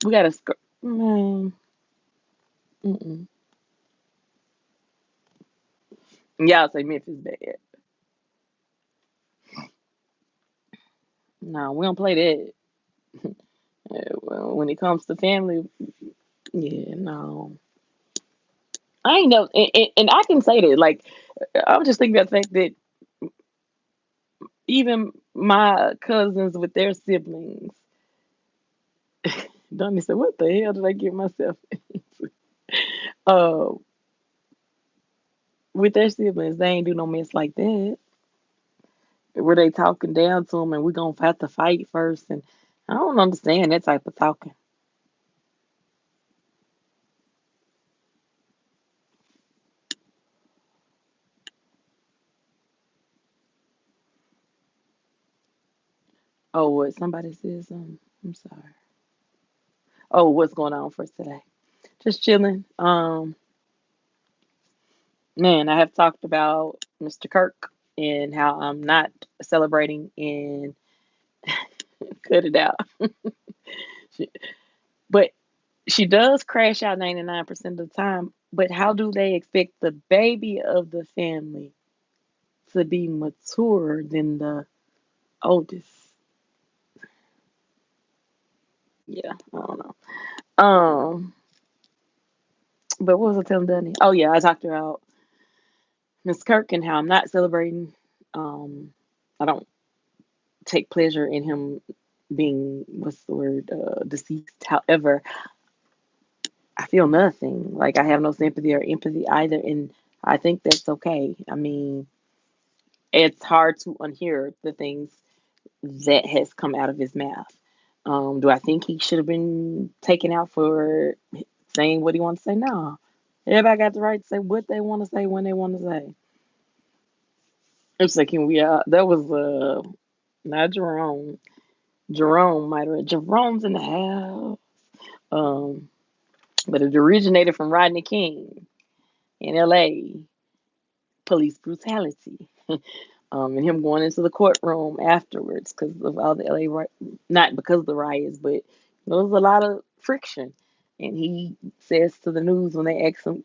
we gotta man. Mm-mm. Y'all say Memphis bad. No, we don't play that. Well, when it comes to family, yeah, no. I ain't know, and I can say that. Like, I'm just thinking about the fact that even my cousins with their siblings, Donnie said, "What the hell did I get myself into?" Uh, with their siblings, they ain't do no mess like that. Where they talking down to them, and we gonna have to fight first. And I don't understand that type of talking. Oh, what? Somebody says something. I'm sorry. Oh, what's going on for us today? Just chilling. Man, I have talked about Mr. Kirk and how I'm not celebrating and cut it out. She- But she does crash out 99% of the time. But how do they expect the baby of the family to be mature than the oldest? Yeah, I don't know. But what was I telling Danny? Oh yeah, I talked about Miss Kirk and how I'm not celebrating. I don't take pleasure in him being what's the word deceased. However, I feel nothing. Like I have no sympathy or empathy either, and I think that's okay. I mean, it's hard to unhear the things that has come out of his mouth. Do I think he should have been taken out for saying what he wants to say? No. Everybody got the right to say what they want to say when they want to say. I'm thinking we that was not Jerome. Jerome might have Jerome's in the house. Um, but it originated from Rodney King in LA, police brutality. And him going into the courtroom afterwards because of all the LA not because of the riots, but there was a lot of friction. And he says to the news when they ask him,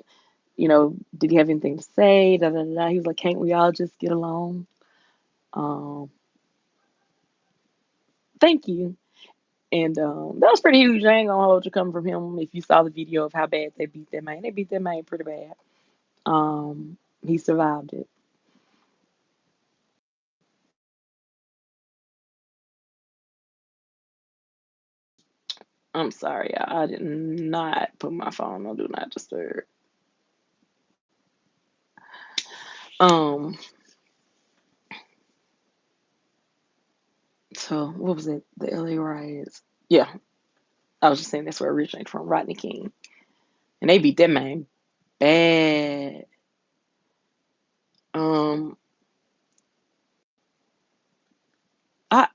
did he have anything to say? Da da da. He was like, "Can't we all just get along?" Um, Thank you. And that was pretty huge. I ain't gonna hold you coming from him. If you saw the video of how bad they beat that man pretty bad. He survived it. I'm sorry, I did not put my phone on do not disturb. Um, so what was it? The LA riots. Yeah, I was just saying that's where it originated from, Rodney King, and they beat that man bad. Um, I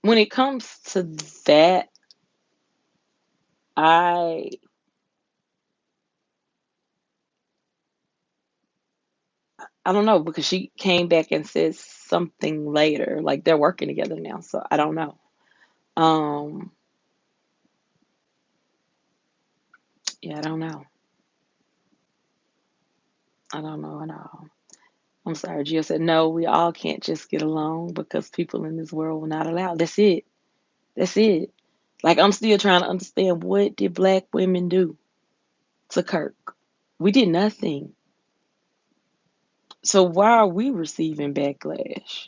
when it comes to that, I I don't know because she came back and said something later. Like they're working together now, so I don't know. Um, Yeah, I don't know. I don't know at all. I'm sorry. Jill said, no, we all can't just get along because people in this world will not allow. That's it. That's it. Like, I'm still trying to understand, what did black women do to Kirk? We did nothing. So why are we receiving backlash?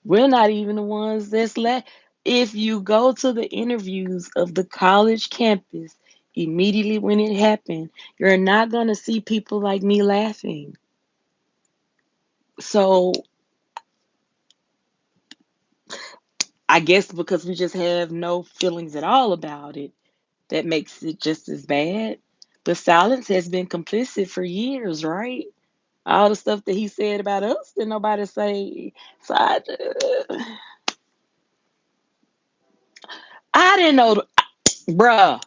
We're not even the ones that's left. If you go to the interviews of the college campus immediately when it happened, you're not going to see people like me laughing. So I guess because we just have no feelings at all about it, that makes it just as bad. But silence has been complicit for years, right? All the stuff that he said about us, did nobody say. So I didn't know, bruh.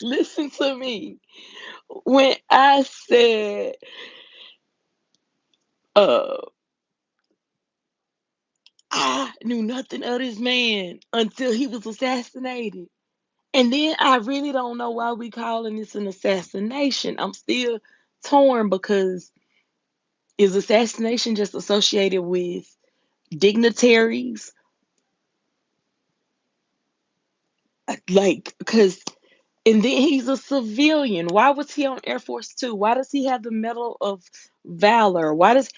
Listen to me. When I said, uh, I knew nothing of this man until he was assassinated. And then I really don't know why we calling this an assassination. I'm still torn because is assassination just associated with dignitaries? Like, because, and then he's a civilian. Why was he on Air Force Two? Why does he have the Medal of Valor? Why does,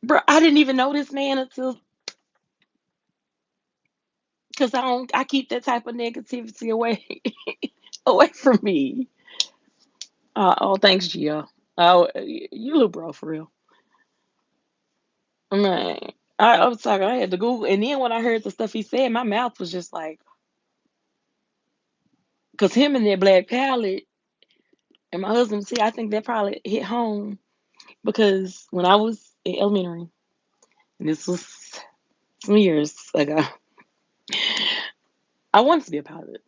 bro? I didn't even know this man until, because I keep that type of negativity away away from me. Oh, thanks, Gio. Oh, you little bro for real, man. I was talking. I had to Google, and then when I heard the stuff he said, my mouth was just like, because him and that black palette and my husband, see, I think that probably hit home because when I was in elementary, and this was some years ago, I wanted to be a pilot.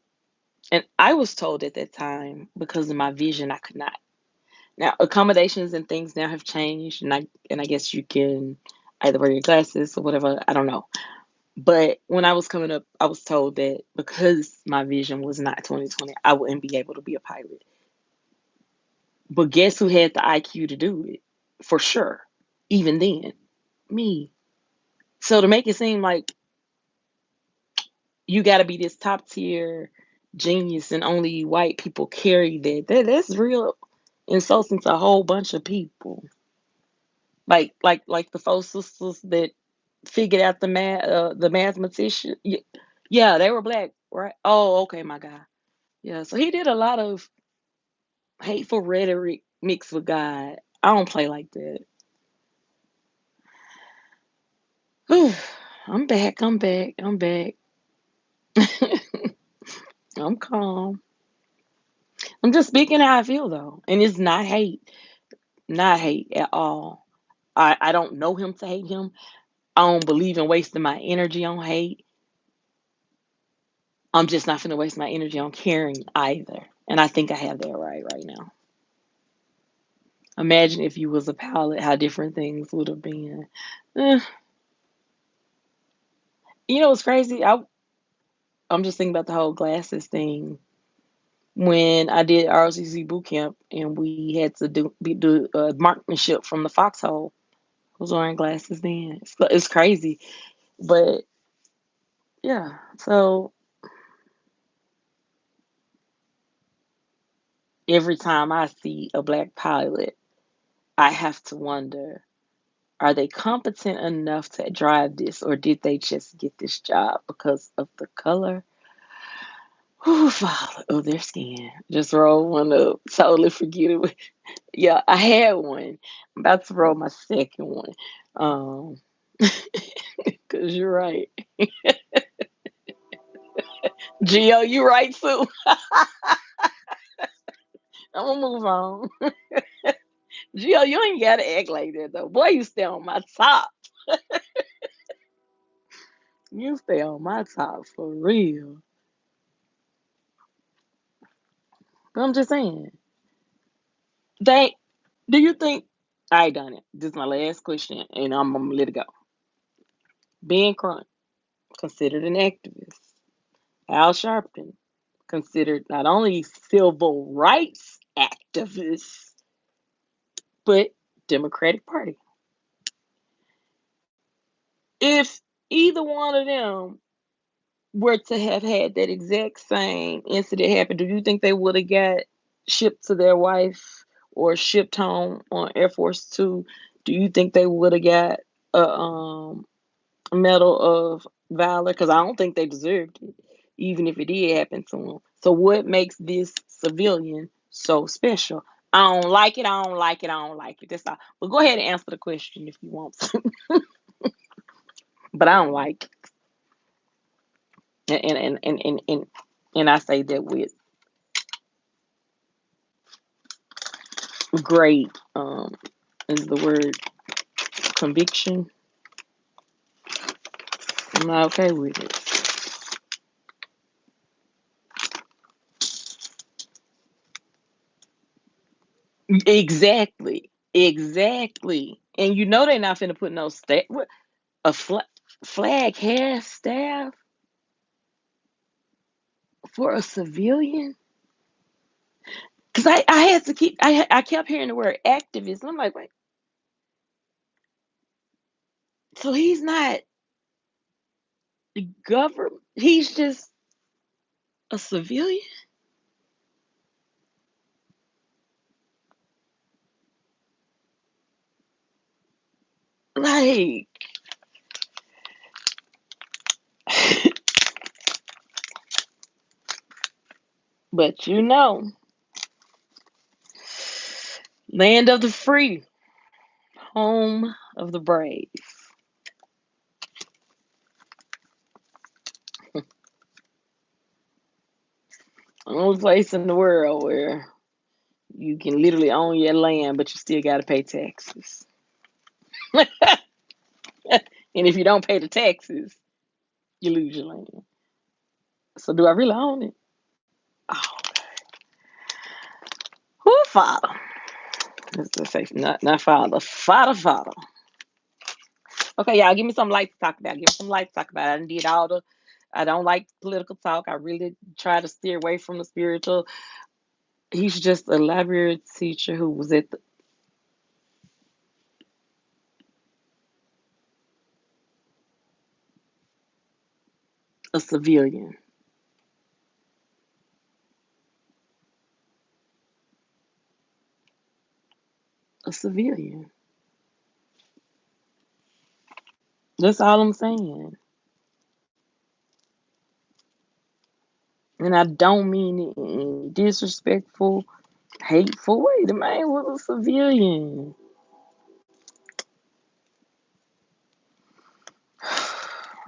And I was told at that time because of my vision, I could not. Now, accommodations and things now have changed, and I guess you can either wear your glasses or whatever. I don't know. But when I was coming up, I was told that because my vision was not 2020, I wouldn't be able to be a pilot. But guess who had the IQ to do it? For sure. Even then, me. So to make it seem like you got to be this top tier genius and only white people carry that's real insulting to a whole bunch of people. Like the four sisters that figured out the mathematician. Yeah, they were black, right? Oh, okay, my guy. Yeah, so he did a lot of hateful rhetoric mixed with God. I don't play like that. Whew, I'm back. I'm back. I'm back. I'm calm. I'm just speaking how I feel though, and it's not hate at all. I don't know him to hate him. I don't believe in wasting my energy on hate. I'm just not gonna waste my energy on caring either. And I think I have that right now. Imagine if you was a pilot, how different things would have been. Eh, you know what's crazy? I'm just thinking about the whole glasses thing. When I did ROTC boot camp and we had to do marksmanship from the foxhole, I was wearing glasses then. It's crazy, but yeah. So every time I see a black pilot, I have to wonder, are they competent enough to drive this, or did they just get this job because of the color of their skin? Just roll one up, totally forget it. Yeah, I had one. I'm about to roll my second one. Um, because you're right. Gio, you right too. I'm gonna move on. Gio, you ain't gotta act like that though. Boy, you stay on my top. You stay on my top for real. But I'm just saying. They do you think I done it? This is my last question and I'm gonna let it go. Being crunk, considered an activist. Al Sharpton, considered not only civil rights activist, but Democratic Party. If either one of them were to have had that exact same incident happen, do you think they would have got shipped to their wife or shipped home on Air Force Two? Do you think they would have got a Medal of Valor? Because I don't think they deserved it, even if it did happen to them. So what makes this civilian so special? I don't like it. I don't like it. I don't like it. That's all. But go ahead and answer the question if you want to. But I don't like it. And I say that with great is the word conviction. I'm not okay with it. Exactly. Exactly. And you know they're not finna put no a flag has staff for a civilian. Because I had to I kept hearing the word activist. And I'm like, wait, so he's not the government, he's just a civilian? Like, but land of the free, home of the brave. Only place in the world where you can literally own your land, but you still got to pay taxes. And if you don't pay the taxes, you lose your land. So do I really own it? Oh, who father? Let's say not father, father. Okay, y'all, give me some light to talk about. Give me some light to talk about. I done did all the. I don't like political talk. I really try to steer away from the spiritual. He's just a library teacher who was at a civilian. A civilian. That's all I'm saying. And I don't mean it in disrespectful, hateful way. The man was a civilian.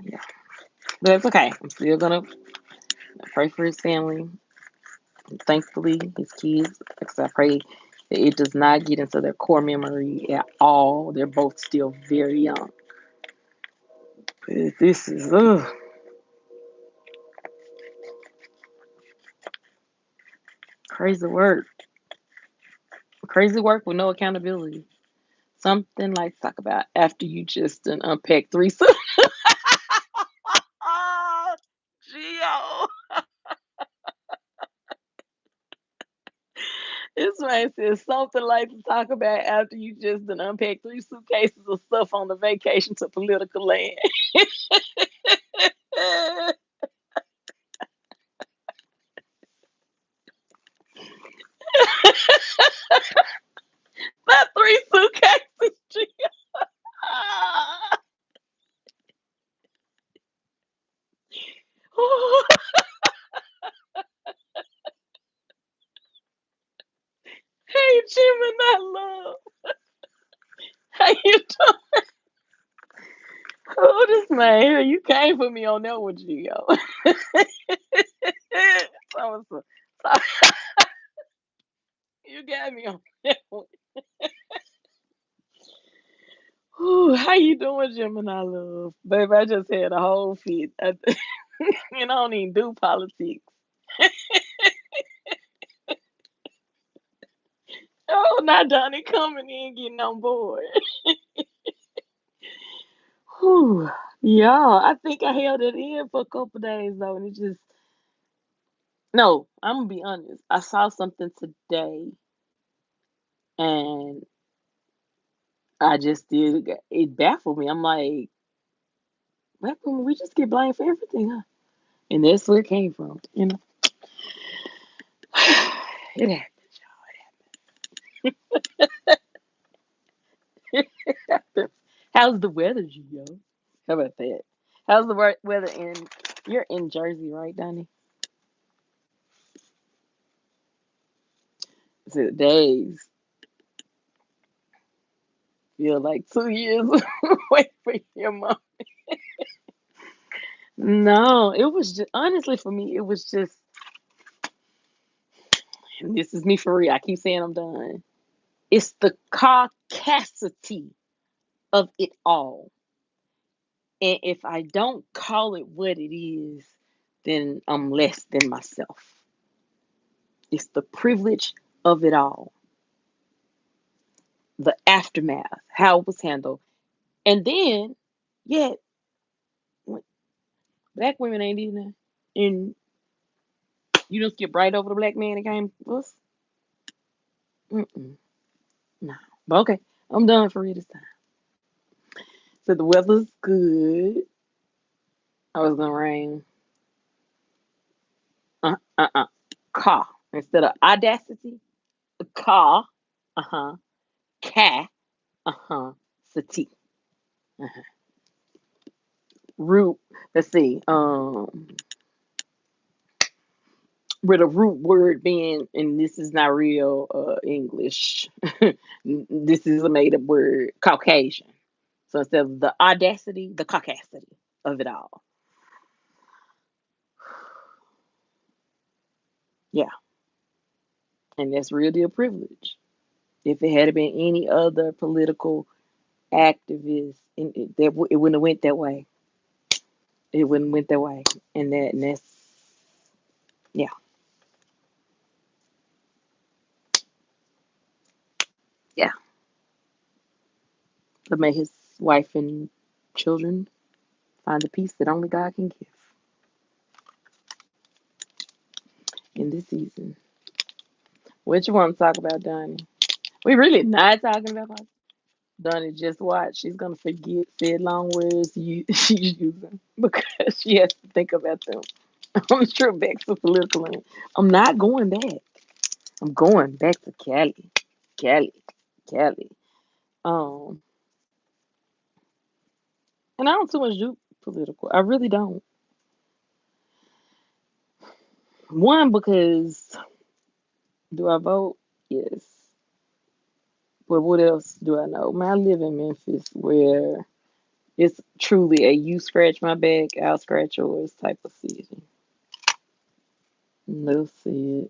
Yeah. But it's okay. I'm still gonna pray for his family. Thankfully, his kids, because I pray that it does not get into their core memory at all. They're both still very young. But this is crazy work. Crazy work with no accountability. Something like to talk about after you just unpack three suits. Oh, Gio. This man says something like to talk about after you just unpack three suitcases of stuff on the vacation to political land. Not three suitcases, Gio. Hey, Jim and I love. How you doing? Oh, this man here, you came for me on that one, Gio. so, so, so, you got me on that one. Ooh, how you doing, Gemini love? Baby, I just had a whole fit. I don't even do politics. Oh, not Donnie coming in getting on board. Whew. Yeah, I think I held it in for a couple days though, and it just No, I'm gonna be honest. I saw something today, and I just did. It baffled me. I'm like, black women, we just get blamed for everything, huh? And that's where it came from. You know, it happened. It happens. How's the weather, Gio? How about that? How's the weather in? You're in Jersey, right, Donnie? So days feel like 2 years away for your mom. No, it was just honestly for me. It was just, and this is me for real. I keep saying I'm done. It's the caucasity of it all, and if I don't call it what it is, then I'm less than myself. It's the privilege of it all, the aftermath, how it was handled, and then yet black women ain't even, and you just skip right over the black man that came to us. Mm-mm, no, but okay, I'm done for real this time. So the weather's good. I was gonna rain. Uh. Car instead of audacity. Car. Uh-huh. Cat. Uh-huh. Sati. Uh-huh. Root. Let's see. With a root word being, and this is not real English. This is a made up word. Caucasian. So instead of the audacity, the caucasity of it all. Yeah. And that's real deal privilege. If it had been any other political activist, it wouldn't have went that way. It wouldn't went that way. And that's yeah, yeah. But may his wife and children find the peace that only God can give in this season. What you want to talk about, Donnie? We really not talking about her. Donnie, just watch. She's gonna forget said long words she's using because she has to think about them. I'm sure back to political land. I'm not going back. I'm going back to Cali. Cali. Cali. Um, and I don't too much do political. I really don't. One, because do I vote? Yes. But what else do I know? Man, I live in Memphis where it's truly a you scratch my back, I'll scratch yours type of city. Enough said.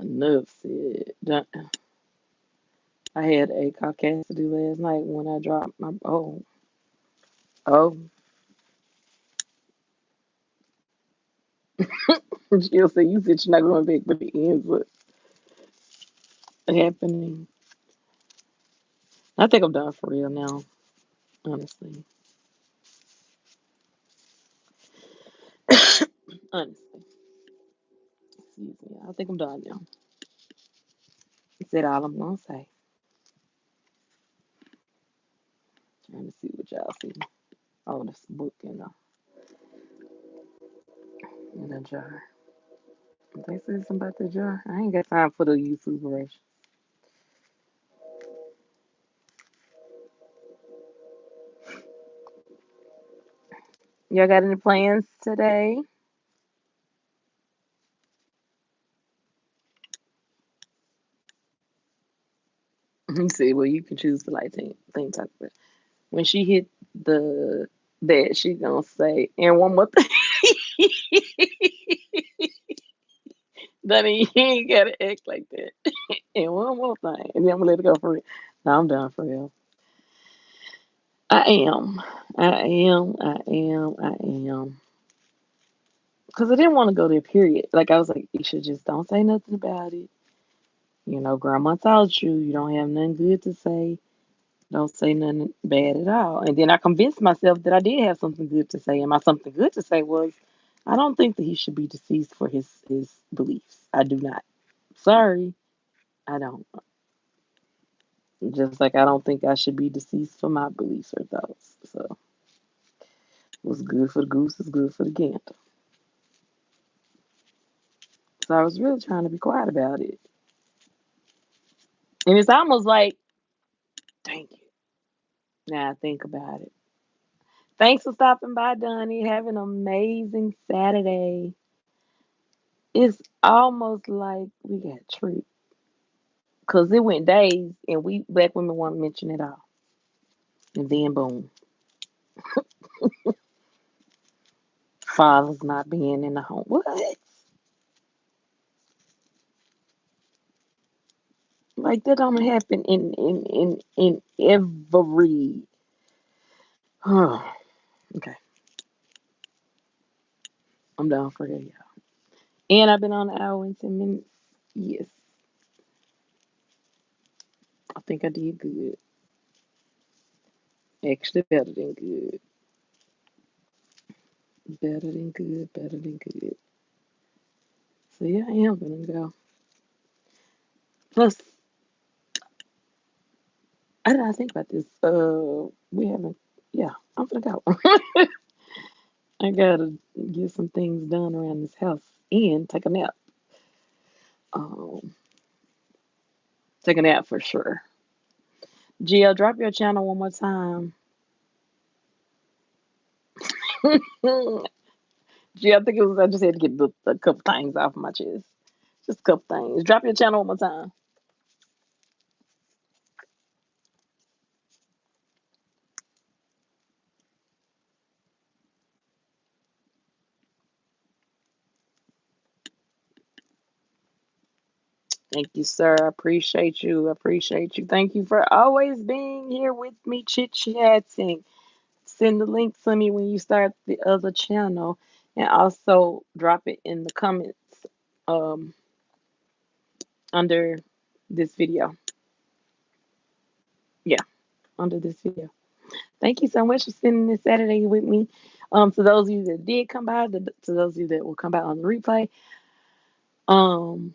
Enough said. I had a caucasity last night when I dropped my oh she'll say you said you're not going back, but it ends up happening. I think I'm done for real now, honestly. Honestly. Excuse me. I think I'm done now. That's all I'm gonna say. Trying to see what y'all see. Oh, this book in a jar. They said something about the jar. I ain't got time for the YouTube version. Y'all got any plans today? He said, well, you can choose to like think type of it. When she hit the bed, she gonna say, and one more thing. Donnie, you ain't gotta act like that. And one more thing. And then I'm gonna let it go for real. No, I'm done for real. I am. I am. Because I didn't want to go there, period. Like, I was like, you should just don't say nothing about it. You know, grandma taught you, you don't have nothing good to say. Don't say nothing bad at all. And then I convinced myself that I did have something good to say. And my something good to say was, I don't think that he should be deceased for his beliefs. I do not. Sorry, I don't. Just like I don't think I should be deceased for my beliefs or thoughts. So what's good for the goose is good for the gander. So I was really trying to be quiet about it. And it's almost like, thank you. Now I think about it. Thanks for stopping by, Donnie. Have an amazing Saturday. It's almost like we got tricked. Because it went days and we black women won't mention it all. And then boom. Fathers not being in the home. What? Like that don't happen in every okay. I'm done for that, y'all. And I've been on an hour and 10 minutes. Yes. I think I did good. Actually better than good. Better than good, better than good. So yeah, I am gonna go. Plus, I did not think about this. We haven't. Yeah, I'm gonna go. I gotta get some things done around this house and take a nap. Um, take a nap for sure. Gio, drop your channel one more time. Gio, I think it was. I just had to get a couple things off my chest. Just a couple things. Drop your channel one more time. Thank you, sir. I appreciate you. I appreciate you. Thank you for always being here with me, chit chatting. Send the link to me when you start the other channel, and also drop it in the comments um, under this video. Yeah, under this video. Thank you so much for spending this Saturday with me. To those of you that did come by, to those of you that will come by on the replay, um,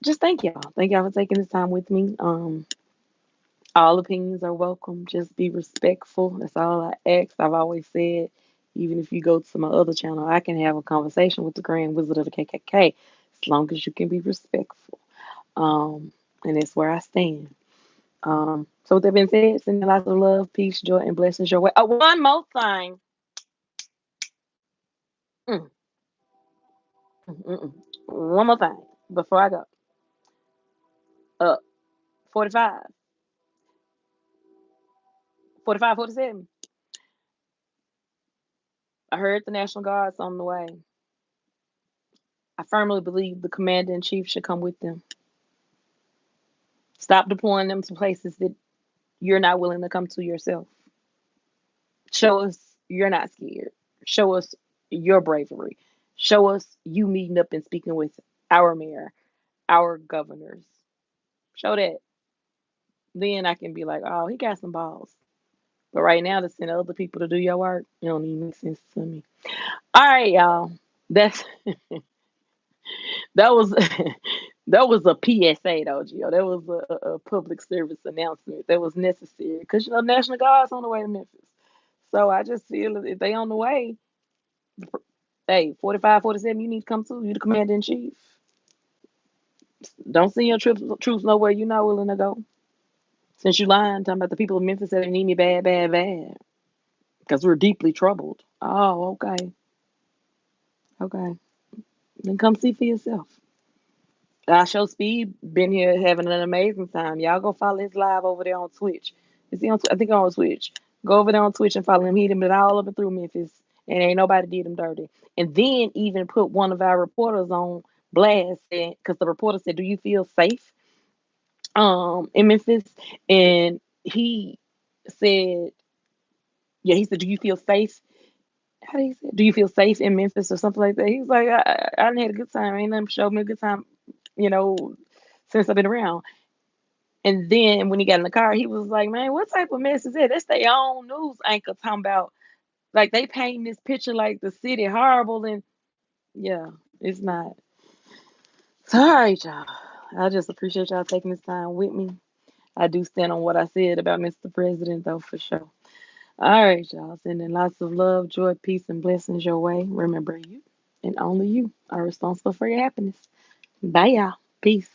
just thank y'all. Thank y'all for taking this time with me. All opinions are welcome. Just be respectful. That's all I ask. I've always said, even if you go to my other channel, I can have a conversation with the Grand Wizard of the KKK as long as you can be respectful. And that's where I stand. So with that being said, sending lots of love, peace, joy, and blessings your way. Oh, one more thing. Mm, mm, mm, mm. One more thing before I go. 45, 45, 47. I heard the National Guard's on the way. I firmly believe the commander in chief should come with them. Stop deploying them to places that you're not willing to come to yourself. Show us you're not scared. Show us your bravery. Show us you meeting up and speaking with our mayor, our governors. Show that. Then I can be like, oh, he got some balls. But right now, to send other people to do your work, it don't even make sense to me. All right, y'all. That's that was that was a PSA though, Gio. That was a public service announcement that was necessary because National Guard's on the way to Memphis. So I just feel if they on the way, hey, 45, 47, you need to come too. You the commander in chief. Don't send your troops nowhere you're not willing to go. Since you lying, talking about the people of Memphis that need me bad, bad, bad. Because we're deeply troubled. Oh, okay. Okay. Then come see for yourself. I show Speed been here having an amazing time. Y'all go follow his live over there on Twitch. Is he on? I think on Twitch. Go over there on Twitch and follow him. He done been all over through Memphis, and ain't nobody did him dirty. And then even put one of our reporters on blast because the reporter said, "Do you feel safe in Memphis?" And he said, "Yeah." He said, "Do you feel safe?" How do you say? Do you feel safe in Memphis or something like that? He's like, I done had a good time. Ain't nothing showed me a good time, you know, since I've been around. And then when he got in the car, he was like, "Man, what type of mess is that? That's their own news anchor talking about like they painting this picture like the city horrible and yeah, it's not." So all right, y'all. I just appreciate y'all taking this time with me. I do stand on what I said about Mr. President though for sure. All right, y'all. Sending lots of love, joy, peace, and blessings your way. Remember you and only you are responsible for your happiness. Bye y'all. Peace.